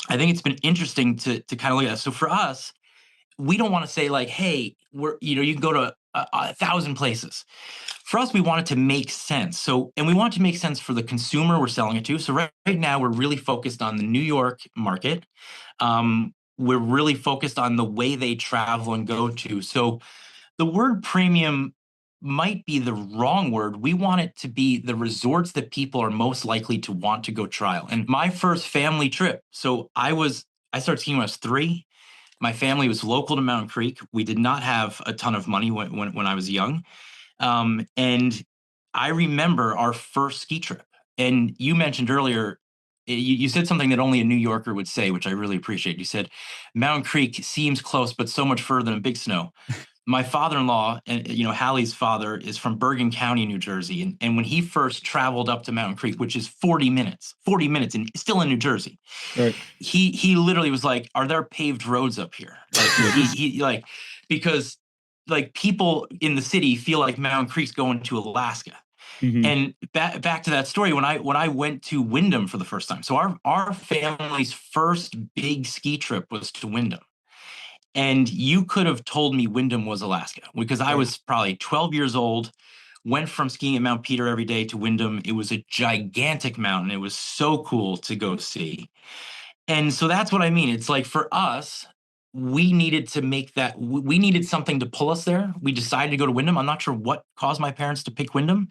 I think it's been interesting to kind of look at that. So for us, we don't want to say like, hey, you can go to a thousand places. For us, we want it to make sense. So, and we want it to make sense for the consumer we're selling it to. So right now, we're really focused on the New York market. We're really focused on the way they travel and go to. So the word premium might be the wrong word. We want it to be the resorts that people are most likely to want to go trial. And my first family trip, I started skiing when I was 3. My family was local to Mountain Creek. We did not have a ton of money when I was young. And I remember our first ski trip. And you mentioned earlier, you said something that only a New Yorker would say, which I really appreciate. You said Mountain Creek seems close, but so much further than Big Snow. My father-in-law, and Hallie's father, is from Bergen County, New Jersey, and when he first traveled up to Mountain Creek, which is 40 minutes, and still in New Jersey, Right. he literally was like, "Are there paved roads up here?" Like he like because like people in the city feel like Mountain Creek's going to Alaska. Mhm. And back to that story when I went to Wyndham for the first time. So our family's first big ski trip was to Wyndham. And you could have told me Wyndham was Alaska because I Right. was probably 12 years old, went from skiing at Mount Peter every day to Wyndham. It was a gigantic mountain. It was so cool to go see. And so that's what I mean. It's like for us, we needed to make that, we needed something to pull us there. We decided to go to Wyndham. I'm not sure what caused my parents to pick Wyndham.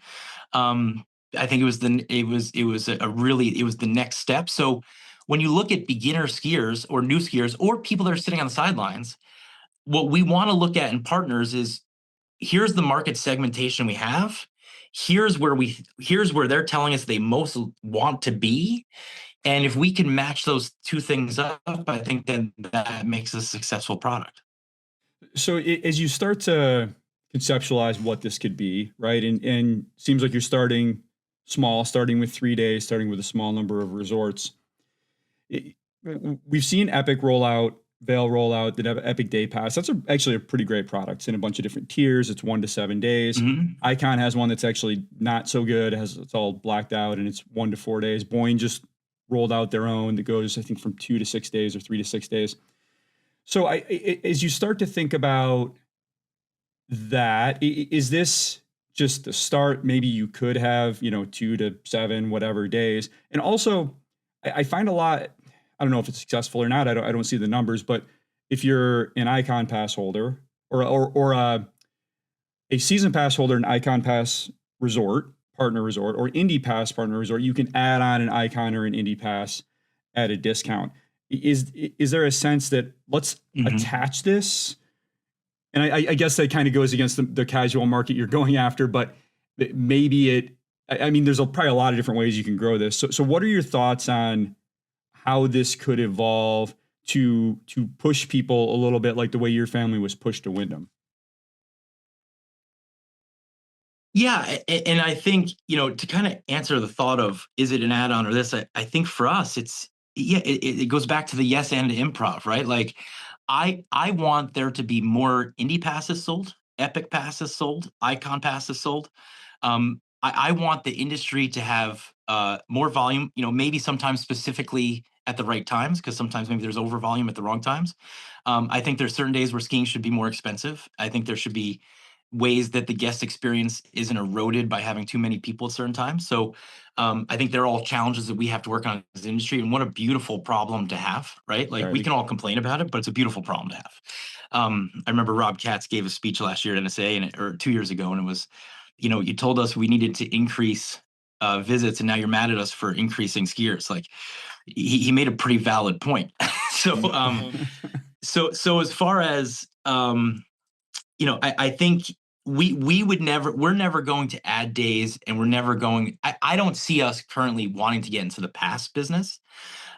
Um, I think it was the next step. So when you look at beginner skiers or new skiers or people that are sitting on the sidelines, what we want to look at in partners is here's the market segmentation we have. Here's where they're telling us they most want to be. And if we can match those two things up, I think then that makes a successful product. So as you start to conceptualize what this could be, right? And seems like you're starting small, starting with 3 days, starting with a small number of resorts. It- we've seen Epic roll out, Vail roll out, the Epic Day Pass. That's actually a pretty great product. It's in a bunch of different tiers. It's 1 to 7 days. Mhm. Icon has one that's actually not so good. It's all blacked out and it's 1 to 4 days. Boyne just rolled out their own that goes, I think, from 2 to 6 days or 3 to 6 days. So as you start to think about that, is this just the start? Maybe you could have, 2 to 7, whatever days. And also, I find a lot, I don't know if it's successful or not. I don't see the numbers, but if you're an Icon Pass holder or a season pass holder, an Icon Pass resort, partner resort, or Indy Pass partner resort, you can add on an Icon or an Indy Pass at a discount. Is there a sense that let's Mhm. attach this? And I guess that kind of goes against the casual market you're going after, but maybe I mean, there's probably a lot of different ways you can grow this. So what are your thoughts on how this could evolve to push people a little bit like the way your family was pushed to Wyndham? Yeah, and I think, to kind of answer the thought of is it an add-on or this, I think for us it's, yeah, it goes back to the yes and improv, right? Like I want there to be more indie passes sold, epic passes sold, icon passes sold. I want the industry to have more volume, maybe sometimes specifically at the right times, because sometimes maybe there's over volume at the wrong times. I think there's certain days where skiing should be more expensive. I think there should be ways that the guest experience isn't eroded by having too many people at certain times. So I think they're all challenges that we have to work on as an industry. And what a beautiful problem to have, right? Like we Right. can all complain about it, but it's a beautiful problem to have. I remember Rob Katz gave a speech last year at NSA or 2 years ago, and it was, you told us we needed to increase visits, and now you're mad at us for increasing skiers. Like he made a pretty valid point. so so as far as I think we would never, we're never going to add days, and we're never going, I don't see us currently wanting to get into the pass business.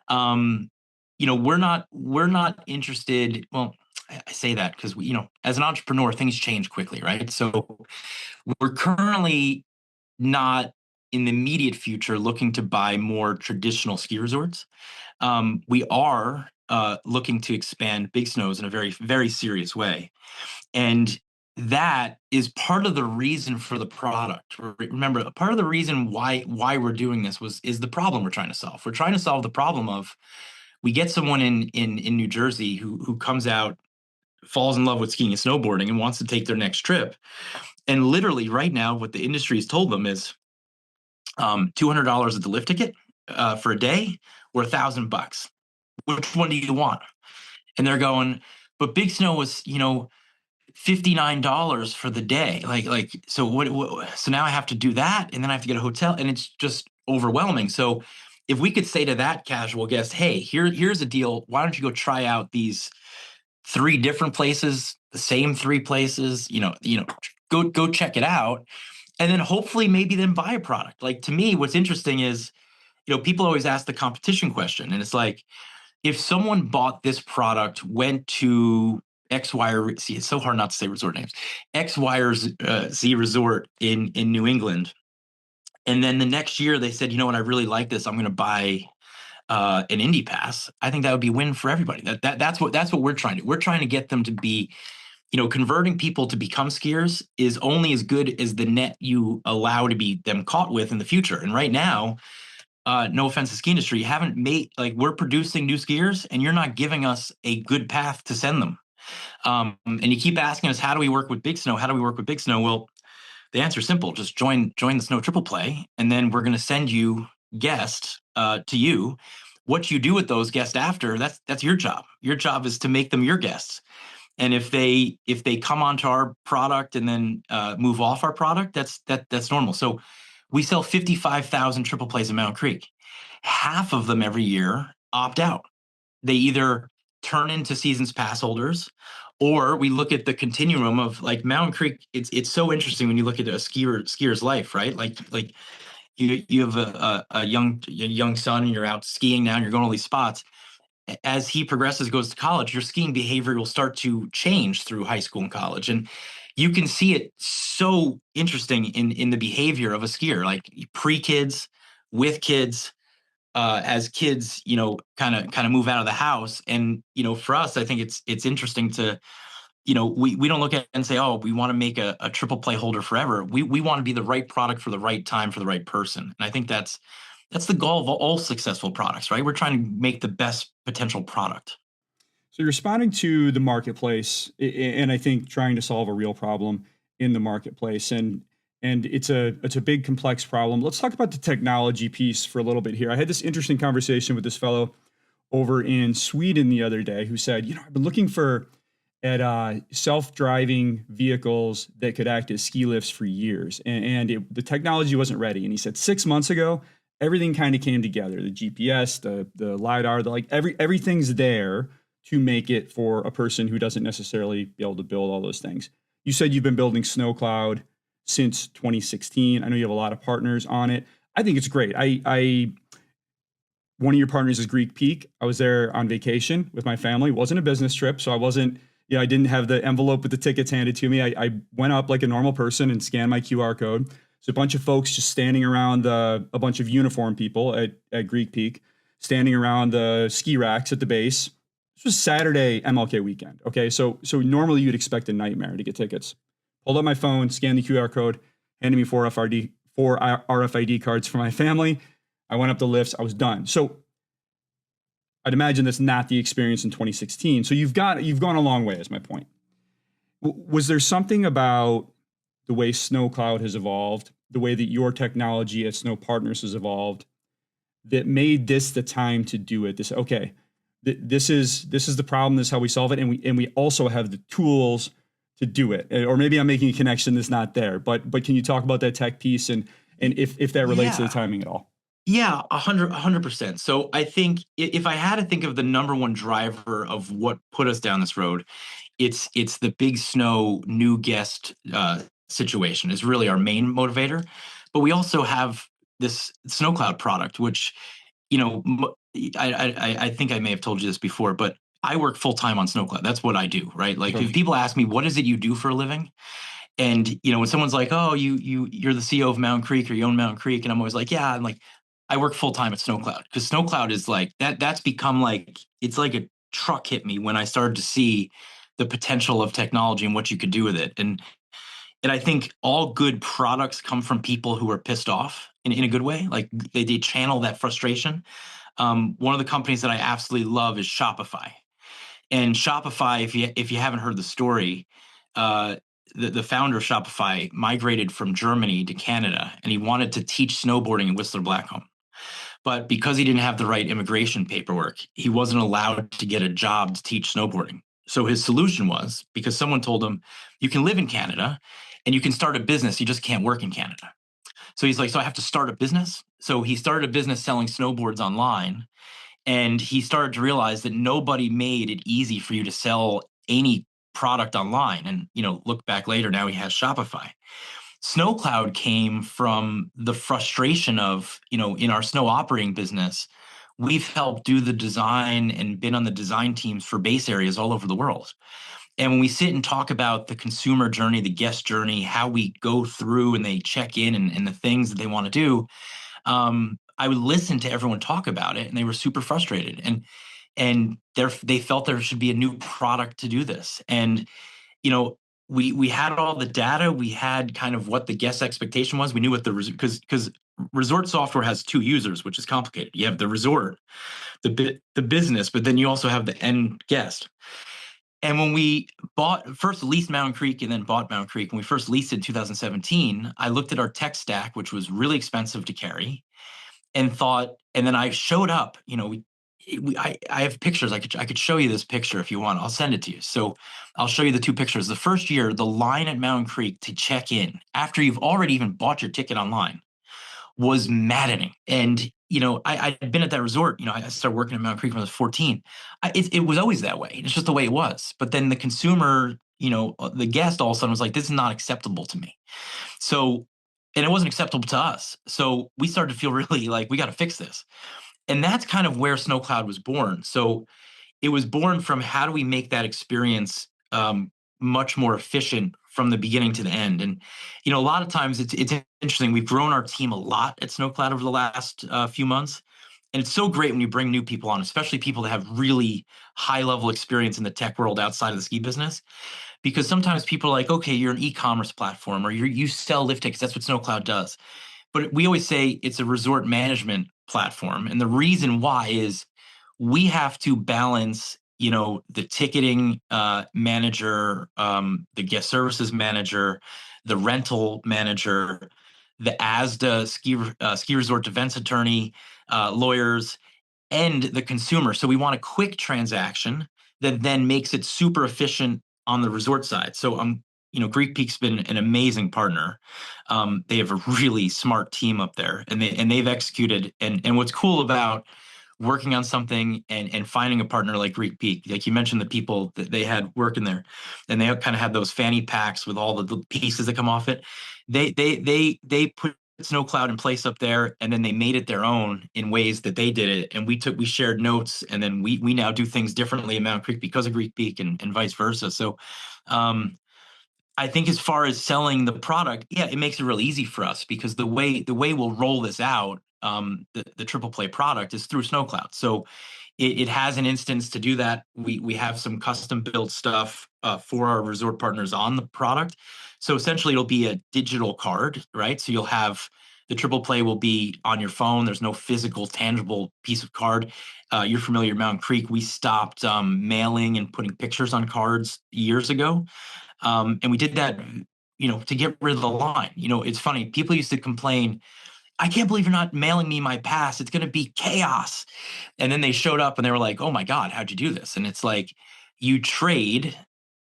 um we're not interested. Well, I say that because we, as an entrepreneur, things change quickly, right? So we're currently not in the immediate future looking to buy more traditional ski resorts. We are looking to expand Big Snows in a very, very serious way. And that is part of the reason for the product. Remember, part of the reason why we're doing this is the problem we're trying to solve. We're trying to solve the problem of we get someone in New Jersey who comes out, falls in love with skiing and snowboarding, and wants to take their next trip. And literally right now, what the industry has told them is $200 at the lift ticket for a day, or $1,000. Which one do you want? And they're going, but Big Snow was, $59 for the day. Like so what, so now I have to do that, and then I have to get a hotel, and it's just overwhelming. So if we could say to that casual guest, hey, here's a deal. Why don't you go try out these three different places, the same three places, go check it out, and then hopefully maybe then buy a product. Like to me, what's interesting is, people always ask the competition question, and it's like, if someone bought this product, went to X, Y, or see, it's so hard not to say resort names, X, Y, or Z resort in New England, and then the next year they said, you know what, I really like this, I'm going to buy an indie pass. I think that would be a win for everybody. That's what we're trying to. We're trying to get them to be, converting people to become skiers is only as good as the net you allow to be them caught with in the future. And right now, no offense to ski industry, you haven't made, like, we're producing new skiers and you're not giving us a good path to send them. And you keep asking us, how do we work with Big Snow? How do we work with Big Snow? Well, the answer is simple. Just join the Snow Triple Play, and then we're going to send you guests to you. What you do with those guests after, that's your job. Your job is to make them your guests. And if they come onto our product and then move off our product, that's normal. So we sell 55,000 triple plays in Mountain Creek. Half of them every year opt out. They either turn into seasons pass holders, or we look at the continuum of, like, Mountain Creek. It's so interesting when you look at a skier's life, right? Like you have a young son, and you're out skiing now, and you're going to all these spots. As he progresses, goes to college, your skiing behavior will start to change through high school and college. And you can see it so interesting in the behavior of a skier, like pre-kids, with kids, as kids, kind of move out of the house. And, for us, I think it's interesting to, we don't look at it and say, oh, we want to make a triple play holder forever. We want to be the right product for the right time for the right person. And I think that's the goal of all successful products, right? We're trying to make the best potential product. So you're responding to the marketplace, and I think trying to solve a real problem in the marketplace, and it's a big complex problem. Let's talk about the technology piece for a little bit here. I had this interesting conversation with this fellow over in Sweden the other day who said, I've been looking for at self-driving vehicles that could act as ski lifts for years, and the technology wasn't ready. And he said 6 months ago, everything kind of came together: the GPS, the lidar, everything's there to make it for a person who doesn't necessarily be able to build all those things. You said you've been building SnowCloud since 2016. I know you have a lot of partners on it. I think it's great. I one of your partners is Greek Peak. I was there on vacation with my family. It wasn't a business trip, so I wasn't, I didn't have the envelope with the tickets handed to me. I went up like a normal person and scanned my QR code. So a bunch of folks just standing around a bunch of uniform people at Greek Peak, standing around the ski racks at the base. This was Saturday MLK weekend. Okay, so normally you'd expect a nightmare to get tickets. Pulled up my phone, scanned the QR code, handed me four RFID cards for my family. I went up the lifts. I was done. So I'd imagine that's not the experience in 2016. So you've gone a long way, is my point. Was there something about the way SnowCloud has evolved, the way that your technology at Snow Partners has evolved, that made this the time to do it? This is the problem. This is how we solve it, and we also have the tools to do it. Or maybe I'm making a connection that's not there. But can you talk about that tech piece and if that relates to the timing at all? Yeah, 100%. So I think if I had to think of the number one driver of what put us down this road, it's the Big Snow new guest situation is really our main motivator. But we also have this SnowCloud product, which, I think I may have told you this before, but I work full time on SnowCloud. That's what I do, right? Like, Sure. if people ask me, what is it you do for a living? And when someone's like, "Oh, you're the CEO of Mountain Creek, or you own Mountain Creek," and I'm always like, "Yeah," I'm like, I work full time at SnowCloud, because SnowCloud is like that's become like, it's like a truck hit me when I started to see the potential of technology and what you could do with it. And I think all good products come from people who are pissed off in a good way. Like, they channel that frustration. One of the companies that I absolutely love is Shopify. And Shopify, if you haven't heard the story, uh, the founder of Shopify migrated from Germany to Canada, and he wanted to teach snowboarding in Whistler Blackcomb. But because he didn't have the right immigration paperwork, he wasn't allowed to get a job to teach snowboarding. So his solution was, because someone told him, you can live in Canada and you can start a business, you just can't work in Canada. So he's like, so I have to start a business. So he started a business selling snowboards online, and he started to realize that nobody made it easy for you to sell any product online. And, look back later, now he has Shopify. SnowCloud came from the frustration of, in our snow operating business, we've helped do the design and been on the design teams for base areas all over the world. And when we sit and talk about the consumer journey, the guest journey, how we go through and they check in, and the things that they want to do, I would listen to everyone talk about it, and they were super frustrated. And they felt there should be a new product to do this. And we had all the data. We had kind of what the guest expectation was. We knew what because resort software has two users, which is complicated. You have the resort, the business, but then you also have the end guest. And when we first leased Mountain Creek and then bought Mountain Creek, when we first leased it in 2017, I looked at our tech stack, which was really expensive to carry, and then I showed up. I have pictures. I could show you this picture if you want. I'll send it to you. So I'll show you the two pictures. The first year, the line at Mountain Creek to check in after you've already even bought your ticket online was maddening. And I'd been at that resort. I started working at Mountain Creek when I was 14. It was always that way. It's just the way it was. But then the consumer, the guest, all of a sudden was like, "This is not acceptable to me." So, and it wasn't acceptable to us. So we started to feel really like we got to fix this. And that's kind of where SnowCloud was born. So it was born from, how do we make that experience much more efficient from the beginning to the end? And a lot of times it's interesting. We've grown our team a lot at SnowCloud over the last few months, and it's so great when you bring new people on, especially people that have really high level experience in the tech world outside of the ski business. Because sometimes people are like, okay, you're an e-commerce platform, or you sell lift tickets. That's what SnowCloud does. But we always say it's a resort management platform. And the reason why is we have to balance, the ticketing manager, the guest services manager, the rental manager, the ASDA ski resort defense attorney, lawyers, and the consumer. So we want a quick transaction that then makes it super efficient on the resort side. So Greek Peak's been an amazing partner. They have a really smart team up there, and they've executed. And what's cool about working on something and finding a partner like Greek Peak, like you mentioned, the people that they had working there, and they kind of had those fanny packs with all the pieces that come off it. They put snow cloud in place up there, and then they made it their own in ways that they did it, and we shared notes, and then we now do things differently in Mountain Creek because of Greek Peak, and vice versa. So um I think as far as selling the product, yeah, it makes it real easy for us because the way we'll roll this out, the triple play product is through SnowCloud. So it has an instance to do that. We have some custom built stuff for our resort partners on the product. So essentially, it'll be a digital card, right? So you'll have the triple play will be on your phone. There's no physical, tangible piece of card. You're familiar with Mountain Creek. We stopped mailing and putting pictures on cards years ago, and we did that, to get rid of the line. It's funny. People used to complain, I can't believe you're not mailing me my pass. It's going to be chaos. And then they showed up and they were like, oh my God, how'd you do this? And it's like, you trade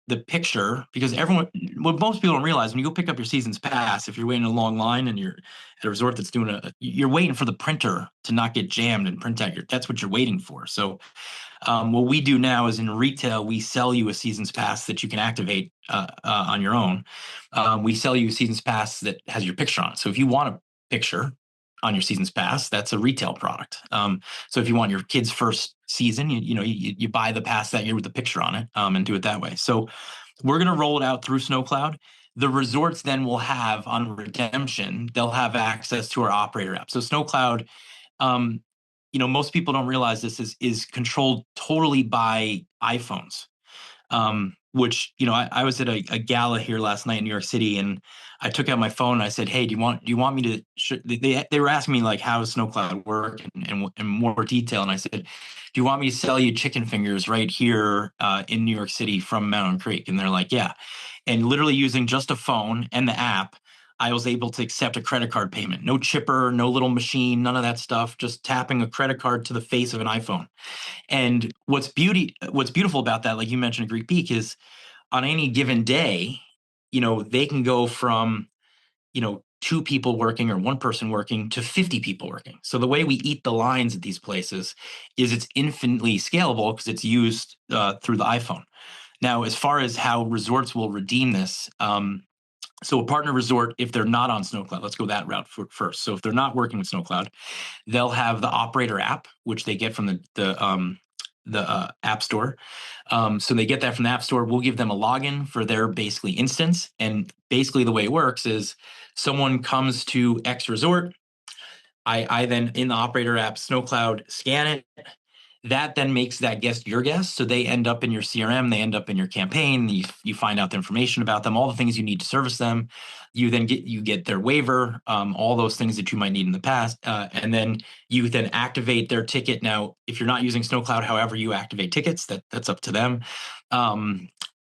the picture because what most people don't realize when you go pick up your season's pass, if you're waiting in a long line and you're at a resort that's you're waiting for the printer to not get jammed and print out that's what you're waiting for. So what we do now is in retail, we sell you a season's pass that you can activate on your own. We sell you a season's pass that has your picture on it. So if you want a picture on your season's pass, that's a retail product. So if you want your kid's first season, you buy the pass that year with the picture on it, and do it that way. So we're going to roll it out through SnowCloud. The resorts then will have on redemption, they'll have access to our operator app. So SnowCloud, um, most people don't realize this is controlled totally by iPhones. Which I was at a gala here last night in New York City, and I took out my phone and I said, "Hey, do you want me to?" They were asking me like, "How does SnowCloud work?" and more detail, and I said, "Do you want me to sell you chicken fingers right here in New York City from Mountain Creek?" And they're like, "Yeah." And literally using just a phone and the app, I was able to accept a credit card payment. No chipper, no little machine, none of that stuff. Just tapping a credit card to the face of an iPhone. And what's beautiful about that, like you mentioned, Greek Peak, is on any given day, they can go from, two people working or one person working to 50 people working. So the way we eat the lines at these places is it's infinitely scalable because it's used through the iPhone. Now, as far as how resorts will redeem this, so a partner resort, if they're not on SnowCloud, let's go that route first. So if they're not working with SnowCloud, they'll have the operator app, which they get from the app store. So they get that from the app store. We'll give them a login for their basically instance. And basically the way it works is someone comes to X resort. I then in the operator app, SnowCloud, scan it. That then makes that guest your guest. So they end up in your CRM, they end up in your campaign. You find out the information about them, all the things you need to service them. You then get their waiver, all those things that you might need in the past, and then you then activate their ticket. Now, if you're not using SnowCloud, however you activate tickets, that's up to them.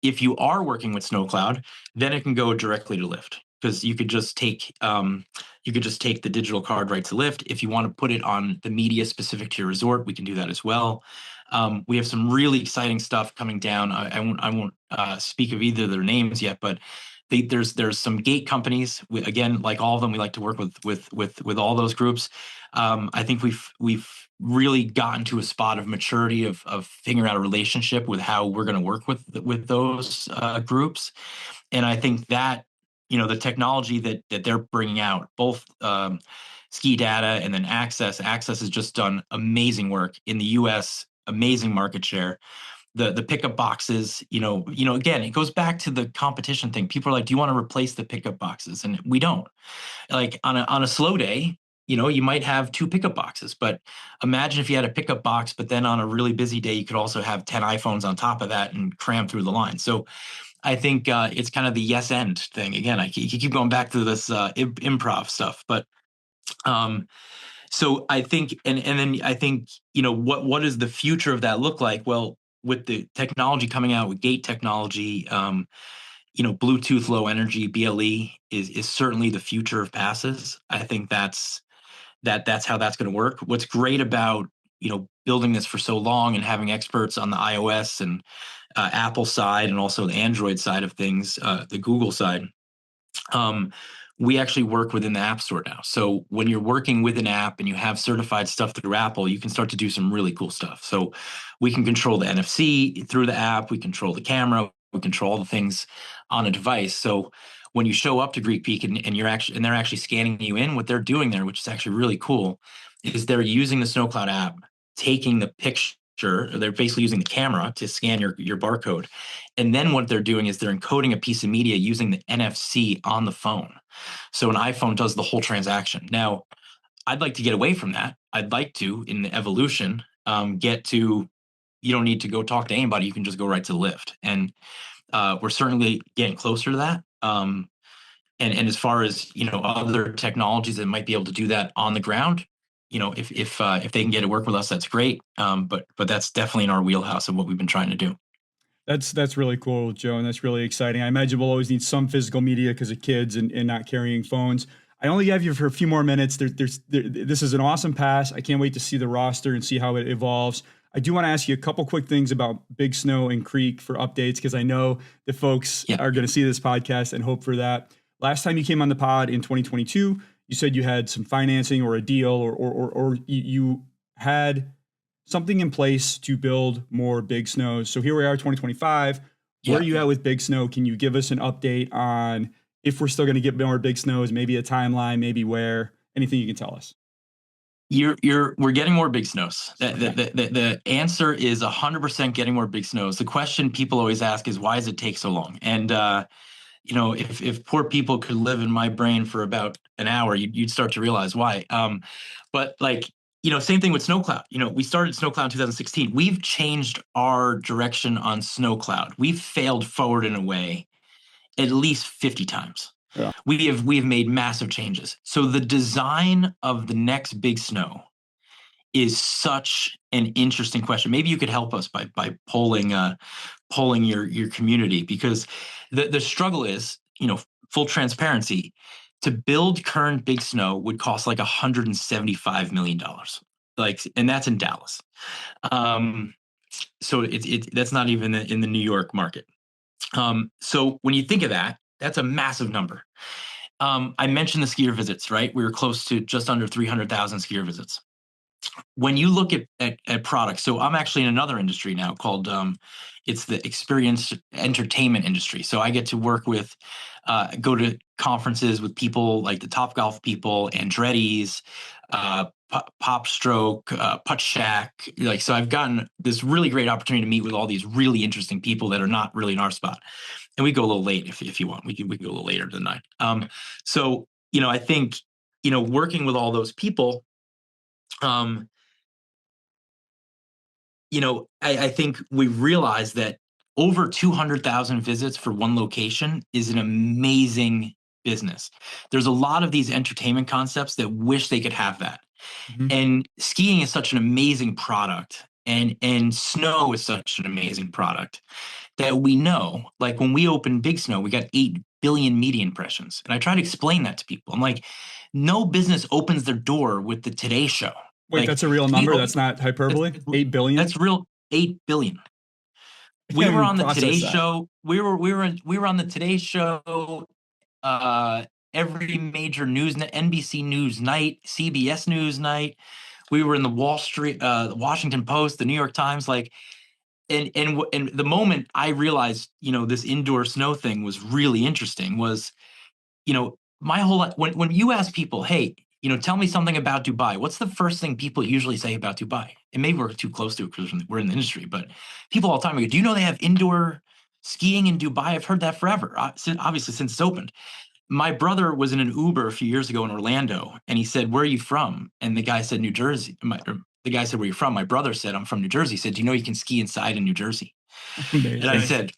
If you are working with SnowCloud, then it can go directly to Lyft because you could just take the digital card right to Lyft. If you want to put it on the media specific to your resort, we can do that as well. We have some really exciting stuff coming down. I won't speak of either of their names yet, but there's some gate companies. Again, like all of them, we like to work with all those groups. I think we've really gotten to a spot of maturity of figuring out a relationship with how we're going to work with those groups, and I think that the technology that they're bringing out, both ski data and then access has just done amazing work in the US, amazing market share. The pickup boxes, again, it goes back to the competition thing. People are like, do you want to replace the pickup boxes? And we don't. Like on a slow day, you might have two pickup boxes, but imagine if you had a pickup box, but then on a really busy day, you could also have 10 iPhones on top of that and cram through the line. So I think it's kind of the yes end thing. Again, you keep going back to this improv stuff, but um, so I think, and then I think, what does the future of that look like? Well, with the technology coming out with gate technology, Bluetooth Low Energy BLE is certainly the future of passes. I think that's how that's going to work. What's great about building this for so long and having experts on the iOS and Apple side and also the Android side of things, the Google side, we actually work within the App Store now. So when you're working with an app and you have certified stuff through Apple, you can start to do some really cool stuff. So we can control the NFC through the app. We control the camera. control the things on a device. So when you show up to Greek Peak and they're actually scanning you in, what they're doing there, which is actually really cool, is they're using the SnowCloud app, taking the picture. They're basically using the camera to scan your barcode, and then what they're doing is they're encoding a piece of media using the NFC on the phone. So an iPhone does the whole transaction. Now, I'd like to get away from that. I'd like to, in the evolution, get to you don't need to go talk to anybody. You can just go right to the lift, and we're certainly getting closer to that. And as far as other technologies that might be able to do that on the ground, if they can get to work with us, that's great. But that's definitely in our wheelhouse of what we've been trying to do. That's really cool, Joe, and that's really exciting. I imagine we'll always need some physical media because of kids and not carrying phones. I only have you for a few more minutes. This is an awesome pass. I can't wait to see the roster and see how it evolves. I do want to ask you a couple quick things about Big Snow and Creek for updates because I know that folks Yeah. are going to see this podcast and hope for that. Last time you came on the pod in 2022, you said you had some financing or a deal or you had something in place to build more Big Snows. So here we are, 2025. Where Yeah. are you at with Big Snow? Can you give us an update on if we're still going to get more Big Snows, maybe a timeline, maybe where, anything you can tell us? We're getting more Big Snows. The answer is 100% getting more Big Snows. The question people always ask is, why does it take so long? And if poor people could live in my brain for about an hour, you'd start to realize why. But same thing with SnowCloud. We started SnowCloud in 2016. We've changed our direction on SnowCloud. We've failed forward in a way at least 50 times. Yeah. We have made massive changes. So the design of the next Big Snow is such an interesting question. Maybe you could help us by polling your community, because the struggle is, full transparency, to build current Big Snow would cost like $175 million. And that's in Dallas. So that's not even in the New York market. So when you think of that, that's a massive number. I mentioned the skier visits, right? We were close to just under 300,000 skier visits. When you look at products, so I'm actually in another industry now called it's the experience entertainment industry. So I get to work with, go to conferences with people like the Top Golf people, Andretti's, Pop Stroke, Putt Shack. So I've gotten this really great opportunity to meet with all these really interesting people that are not really in our spot. And we go a little late if you want. We can go a little later than 9. So I think working with all those people. I think we realized that over 200,000 visits for one location is an amazing business. There's a lot of these entertainment concepts that wish they could have that. Mm-hmm. And skiing is such an amazing product, and snow is such an amazing product that we know, like when we opened Big Snow, we got 8 billion media impressions. And I try to explain that to people. I'm like, no business opens their door with the Today Show. Wait, that's a real number? That's not hyperbole? 8 billion? That's real. 8 billion. I We can't were even on the Today process that. Show. We were on the Today Show. Every major news, NBC News night, CBS News night. We were in the the Washington Post, the New York Times. And the moment I realized, this indoor snow thing was really interesting was, my whole life, when you ask people, hey, tell me something about Dubai, what's the first thing people usually say about Dubai? And maybe we're too close to it because we're in the industry, but people all the time go, do you know they have indoor skiing in Dubai? I've heard that forever, obviously since it's opened. My brother was in an Uber a few years ago in Orlando, and he said, where are you from? And the guy said, New Jersey. The guy said, where are you from? My brother said, I'm from New Jersey. He said, do you know you can ski inside in New Jersey? And I Amazing. said,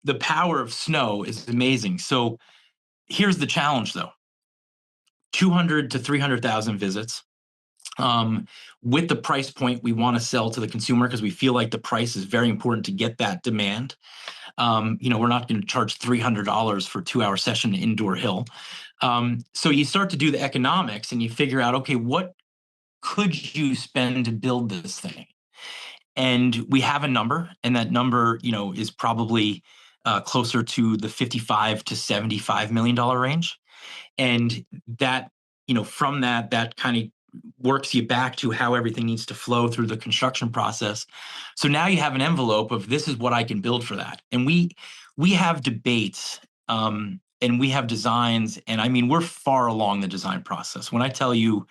the power of snow is amazing. So here's the challenge, though. 200 to 300,000 visits. With the price point we want to sell to the consumer, because we feel like the price is very important to get that demand. We're not going to charge $300 for a 2-hour session indoor hill. So you start to do the economics and you figure out, okay, what could you spend to build this thing? And we have a number, and that number, is probably closer to the $55 to $75 million range. And that, from that kind of works you back to how everything needs to flow through the construction process. So now you have an envelope of this is what I can build for that. And we have debates, and we have designs, and I mean we're far along the design process. When I tell you,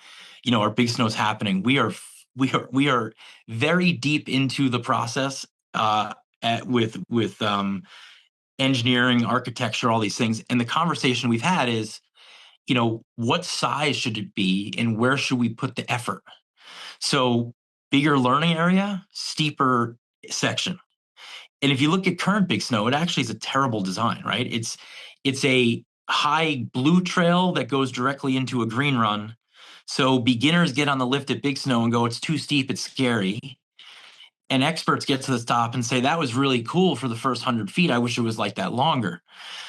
our big snow's happening, we are very deep into the process, with engineering, architecture, all these things. And the conversation we've had is, what size should it be and where should we put the effort? So bigger learning area, steeper section. And if you look at current big snow, it actually is a terrible design, right? It's a high blue trail that goes directly into a green run. So beginners get on the lift at big snow and go, it's too steep, it's scary. And experts get to the top and say, that was really cool for the first 100 feet. I wish it was like that longer.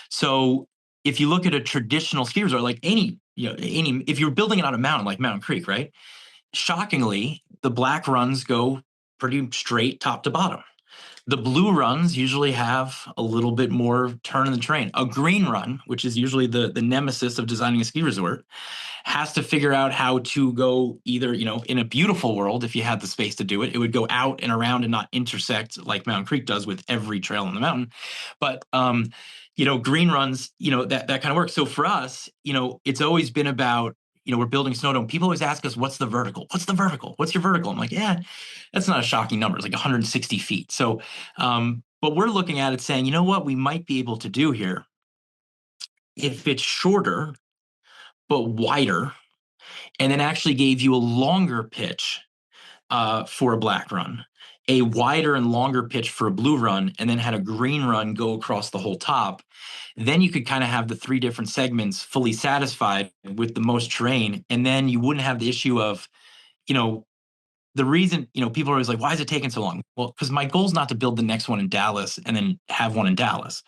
So if you look at a traditional ski resort, like if you're building it on a mountain like Mountain Creek, right? Shockingly, the black runs go pretty straight top to bottom. The blue runs usually have a little bit more turn in the terrain. A green run, which is usually the nemesis of designing a ski resort, has to figure out how to go either, in a beautiful world, if you had the space to do it, it would go out and around and not intersect like Mountain Creek does with every trail on the mountain. But, green runs, that kind of works. So for us, it's always been about, we're building snow dome. People always ask us, what's the vertical? What's the vertical? What's your vertical? I'm like, yeah, that's not a shocking number. It's like 160 feet. So, but we're looking at it saying, you know what we might be able to do here if it's shorter but wider, and then actually gave you a longer pitch for a black run, a wider and longer pitch for a blue run, and then had a green run go across the whole top. Then you could kind of have the three different segments fully satisfied with the most terrain. And then you wouldn't have the issue of, you know, the reason, people are always like, why is it taking so long? Well, because my goal is not to build the next one in Dallas and then have one in Dallas.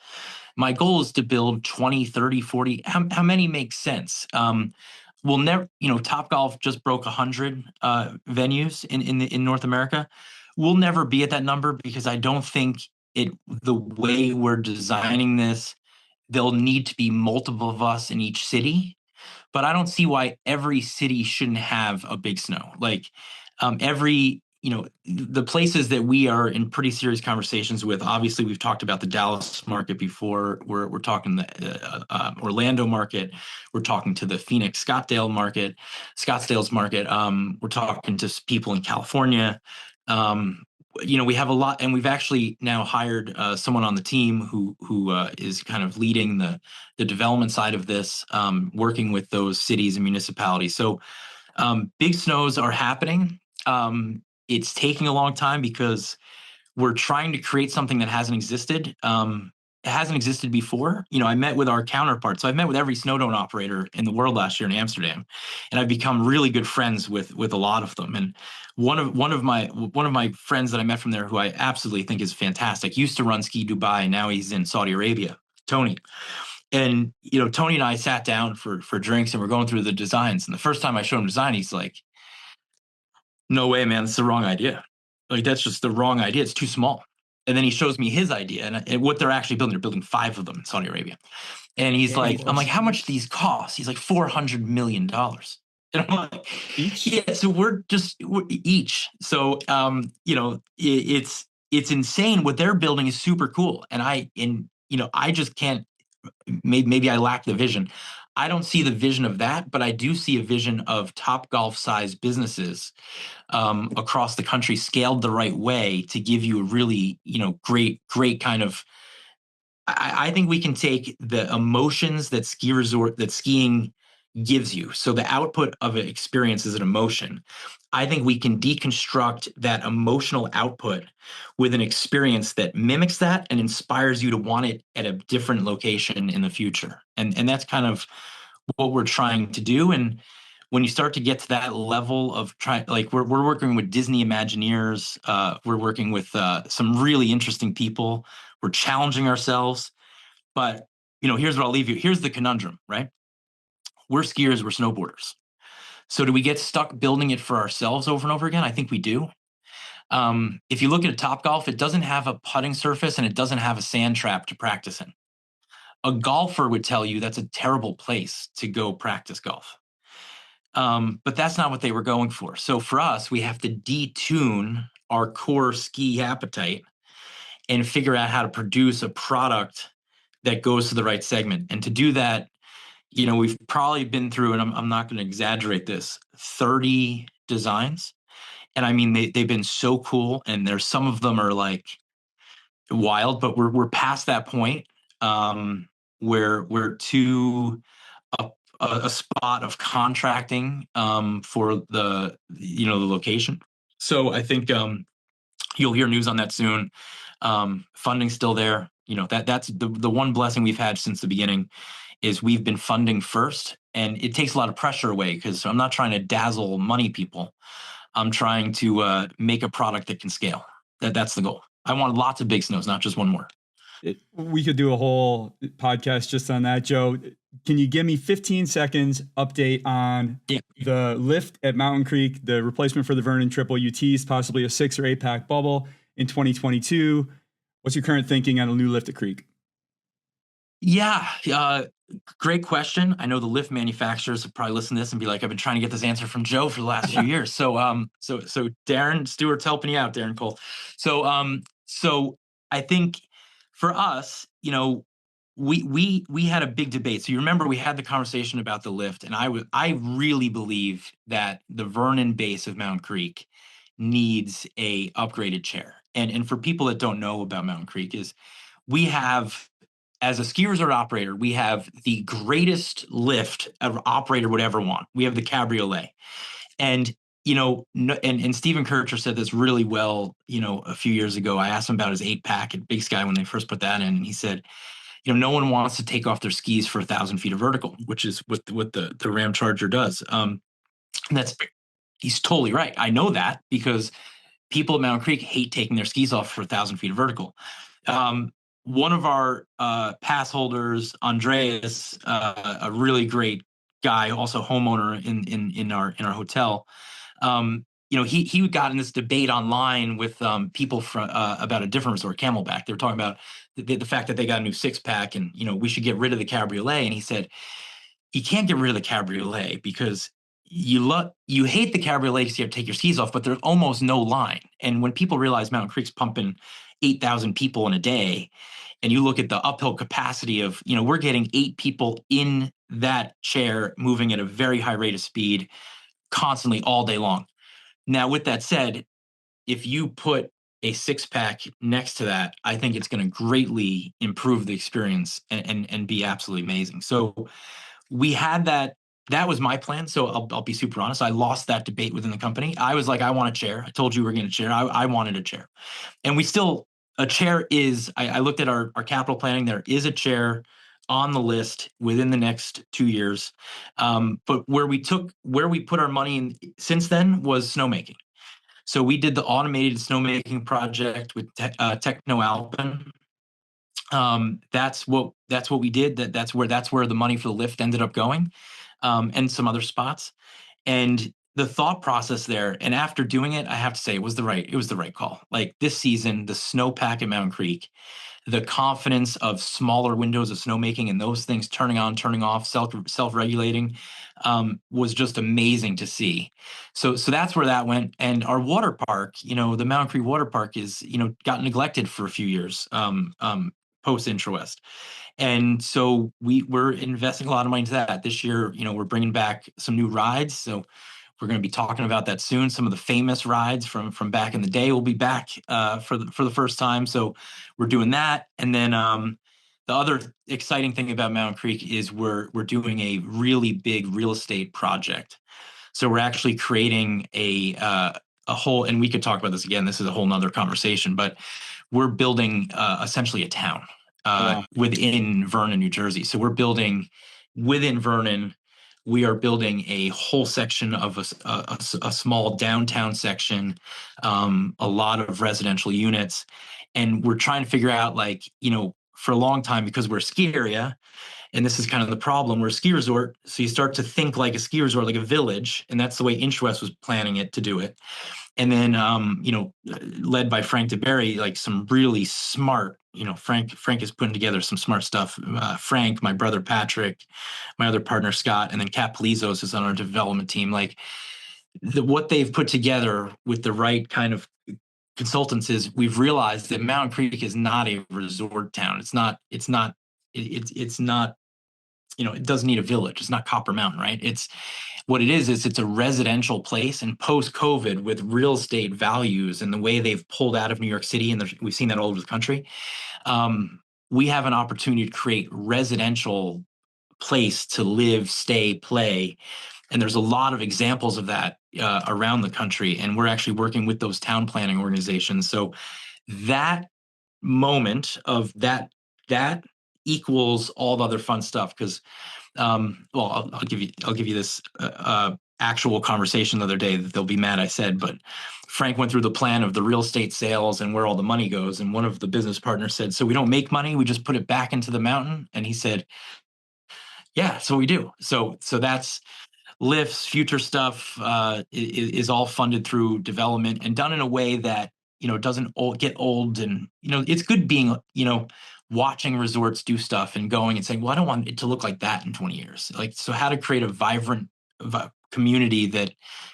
My goal is to build 20, 30, 40, how many make sense? We'll never, Top Golf just broke 100 venues in North America. We'll never be at that number because I don't think the way we're designing this, there'll need to be multiple of us in each city, but I don't see why every city shouldn't have a big snow. Like the places that we are in pretty serious conversations with, obviously we've talked about the Dallas market before. We're talking the Orlando market. We're talking to the Phoenix Scottsdale's market. We're talking to people in California. We have a lot, and we've actually now hired someone on the team who is kind of leading the development side of this, working with those cities and municipalities. So big snows are happening. It's taking a long time because we're trying to create something that hasn't existed. It hasn't existed before. I met with our counterparts. So I've met with every snow dome operator in the world last year in Amsterdam, and I've become really good friends with a lot of them. And one of my friends that I met from there, who I absolutely think is fantastic, used to run Ski Dubai. Now he's in Saudi Arabia. Tony. And Tony and I sat down for drinks, and we're going through the designs. And the first time I showed him design, he's like, no way, man, that's the wrong idea. Like, that's just the wrong idea. It's too small. And then he shows me his idea and what they're actually building. They're building 5 of them in Saudi Arabia. And he's like, I'm like, how much do these cost? He's like, $400 million. And I'm like, Each? yeah, so we're each. So, it's insane. What they're building is super cool. And I just can't, maybe I lack the vision. I don't see the vision of that, but I do see a vision of Top Golf size businesses across the country scaled the right way to give you a really, great kind of. I think we can take the emotions that skiing gives you. So the output of an experience is an emotion. I think we can deconstruct that emotional output with an experience that mimics that and inspires you to want it at a different location in the future. And that's kind of what we're trying to do. And when you start to get to that level of like we're working with Disney Imagineers, we're working with some really interesting people. We're challenging ourselves, but here's what I'll leave you. Here's the conundrum, right? We're skiers, we're snowboarders. So do we get stuck building it for ourselves over and over again? I think we do. If you look at a Top Golf, it doesn't have a putting surface and it doesn't have a sand trap to practice in. A golfer would tell you that's a terrible place to go practice golf. But that's not what they were going for. So for us, we have to detune our core ski appetite and figure out how to produce a product that goes to the right segment. And to do that, we've probably been through, and I'm not going to exaggerate this, 30 designs. And I mean, they've been so cool. And there's some of them are like wild, but we're past that point where we're to a, a spot of contracting for the location. So I think you'll hear news on that soon. Funding's still there. That's the one blessing we've had since the beginning is we've been funding first, and it takes a lot of pressure away because I'm not trying to dazzle money people. I'm trying to make a product that can scale. That's the goal. I want lots of big snows, not just one more. We could do a whole podcast just on that, Joe. Can you give me 15 seconds update on the lift at Mountain Creek, the replacement for the Vernon Triple UTs, possibly a 6 or 8 pack bubble in 2022? What's your current thinking on a new lift at Creek? Yeah, great question. I know the lift manufacturers have probably listened to this and be like, I've been trying to get this answer from Joe for the last few years. So Darren Stewart's helping you out, Darren Cole. So I think for us, we had a big debate. So you remember we had the conversation about the lift, and I really believe that the Vernon base of Mountain Creek needs a upgraded chair. And for people that don't know about Mountain Creek is we have, as a ski resort operator, we have the greatest lift an operator would ever want. We have the cabriolet. And and Stephen Kircher said this really well, a few years ago. I asked him about his 8-pack at Big Sky when they first put that in, and he said, no one wants to take off their skis for 1,000 feet of vertical, which is what the Ram Charger does. He's totally right. I know that because people at Mountain Creek hate taking their skis off for 1,000 feet of vertical. One of our pass holders, Andreas, a really great guy, also homeowner in our hotel. He got in this debate online with people from about a different resort, Camelback. They were talking about the fact that they got a new 6-pack, and we should get rid of the cabriolet. And he said, you can't get rid of the cabriolet because you hate the cabriolet because you have to take your skis off, but there's almost no line. And when people realize Mountain Creek's pumping 8,000 people in a day, and you look at the uphill capacity of, we're getting 8 people in that chair moving at a very high rate of speed constantly all day long. Now, with that said, if you put a 6-pack next to that, I think it's going to greatly improve the experience and be absolutely amazing. So we had that. That was my plan. So I'll be super honest. I lost that debate within the company. I was like, I want a chair. I told you we're getting a chair. I wanted a chair. And a chair is, I looked at our capital planning. There is a chair on the list within the next 2 years. But where we put our money in since then was snowmaking. So we did the automated snowmaking project with Techno Alpine. That's what we did. That's where the money for the lift ended up going, and some other spots. And the thought process there, and after doing it, I have to say it was the right call. Like this season, the snowpack at Mountain Creek, the confidence of smaller windows of snowmaking and those things turning on, turning off, self-regulating, was just amazing to see. So that's where that went. And our water park, the Mountain Creek Water Park is, got neglected for a few years, post Intrawest. And so we're investing a lot of money into that this year. We're bringing back some new rides. So we're going to be talking about that soon. Some of the famous rides from back in the day will be back for the first time. So we're doing that. And then the other exciting thing about Mountain Creek is we're doing a really big real estate project. So we're actually creating a whole, and we could talk about this again. This is a whole nother conversation, but we're building essentially a town within Vernon, New Jersey. So we're building within Vernon. We are building a whole section of a small downtown section, a lot of residential units. And we're trying to figure out for a long time, because we're a ski area, and this is kind of the problem, we're a ski resort, so you start to think like a ski resort, like a village, and that's the way Inchwest was planning it to do it. And then, led by Frank DeBerry, like some really smart, Frank is putting together some smart stuff. Frank, my brother Patrick, my other partner Scott, and then Kat Polizos is on our development team. Like what they've put together with the right kind of consultants is, we've realized that Mountain Creek is not a resort town. It's not, it doesn't need a village. It's not Copper Mountain, right? It's what it is it's a residential place. And post-COVID, with real estate values and the way they've pulled out of New York City, and we've seen that all over the country, we have an opportunity to create residential place to live, stay, play. And there's a lot of examples of that around the country. And we're actually working with those town planning organizations. So that moment of that equals all the other fun stuff. Because, I'll give you this actual conversation the other day that they'll be mad I said, but Frank went through the plan of the real estate sales and where all the money goes. And one of the business partners said, "So we don't make money, we just put it back into the mountain?" And he said, "Yeah, so we do." So that's lifts, future stuff is all funded through development and done in a way that, doesn't get old. And, it's good being, watching resorts do stuff and going and saying, well, I don't want it to look like that in 20 years. Like, so how to create a vibrant community that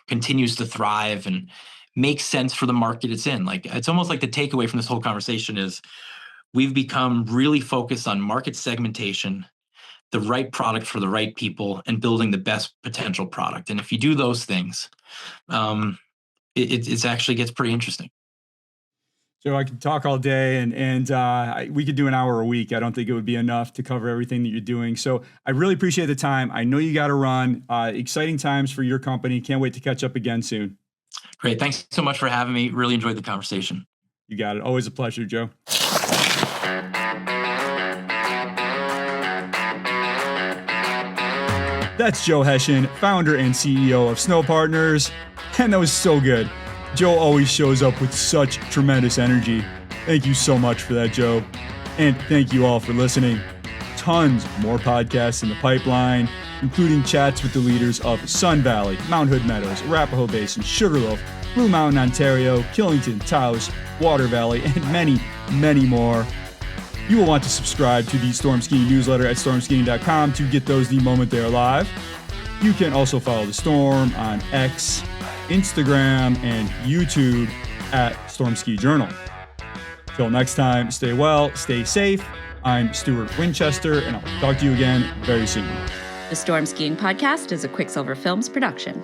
continues to thrive and makes sense for the market it's in. Like, it's almost like the takeaway from this whole conversation is we've become really focused on market segmentation, the right product for the right people, and building the best potential product. And if you do those things, it actually gets pretty interesting. So I could talk all day, and we could do an hour a week. I don't think it would be enough to cover everything that you're doing. So I really appreciate the time. I know you got to run. Exciting times for your company. Can't wait to catch up again soon. Great. Thanks so much for having me. Really enjoyed the conversation. You got it. Always a pleasure, Joe. That's Joe Hession, founder and CEO of Snow Partners. And that was so good. Joe always shows up with such tremendous energy. Thank you so much for that, Joe. And thank you all for listening. Tons more podcasts in the pipeline, including chats with the leaders of Sun Valley, Mount Hood Meadows, Arapahoe Basin, Sugarloaf, Blue Mountain, Ontario, Killington, Taos, Water Valley, and many, many more. You will want to subscribe to the Storm Skiing newsletter at stormskiing.com to get those the moment they're live. You can also follow the Storm on X, Instagram, and YouTube at Storm Ski Journal. Till next time, stay well, stay safe. I'm Stuart Winchester, and I'll talk to you again very soon. The Storm Skiing Podcast is a Quicksilver Films production.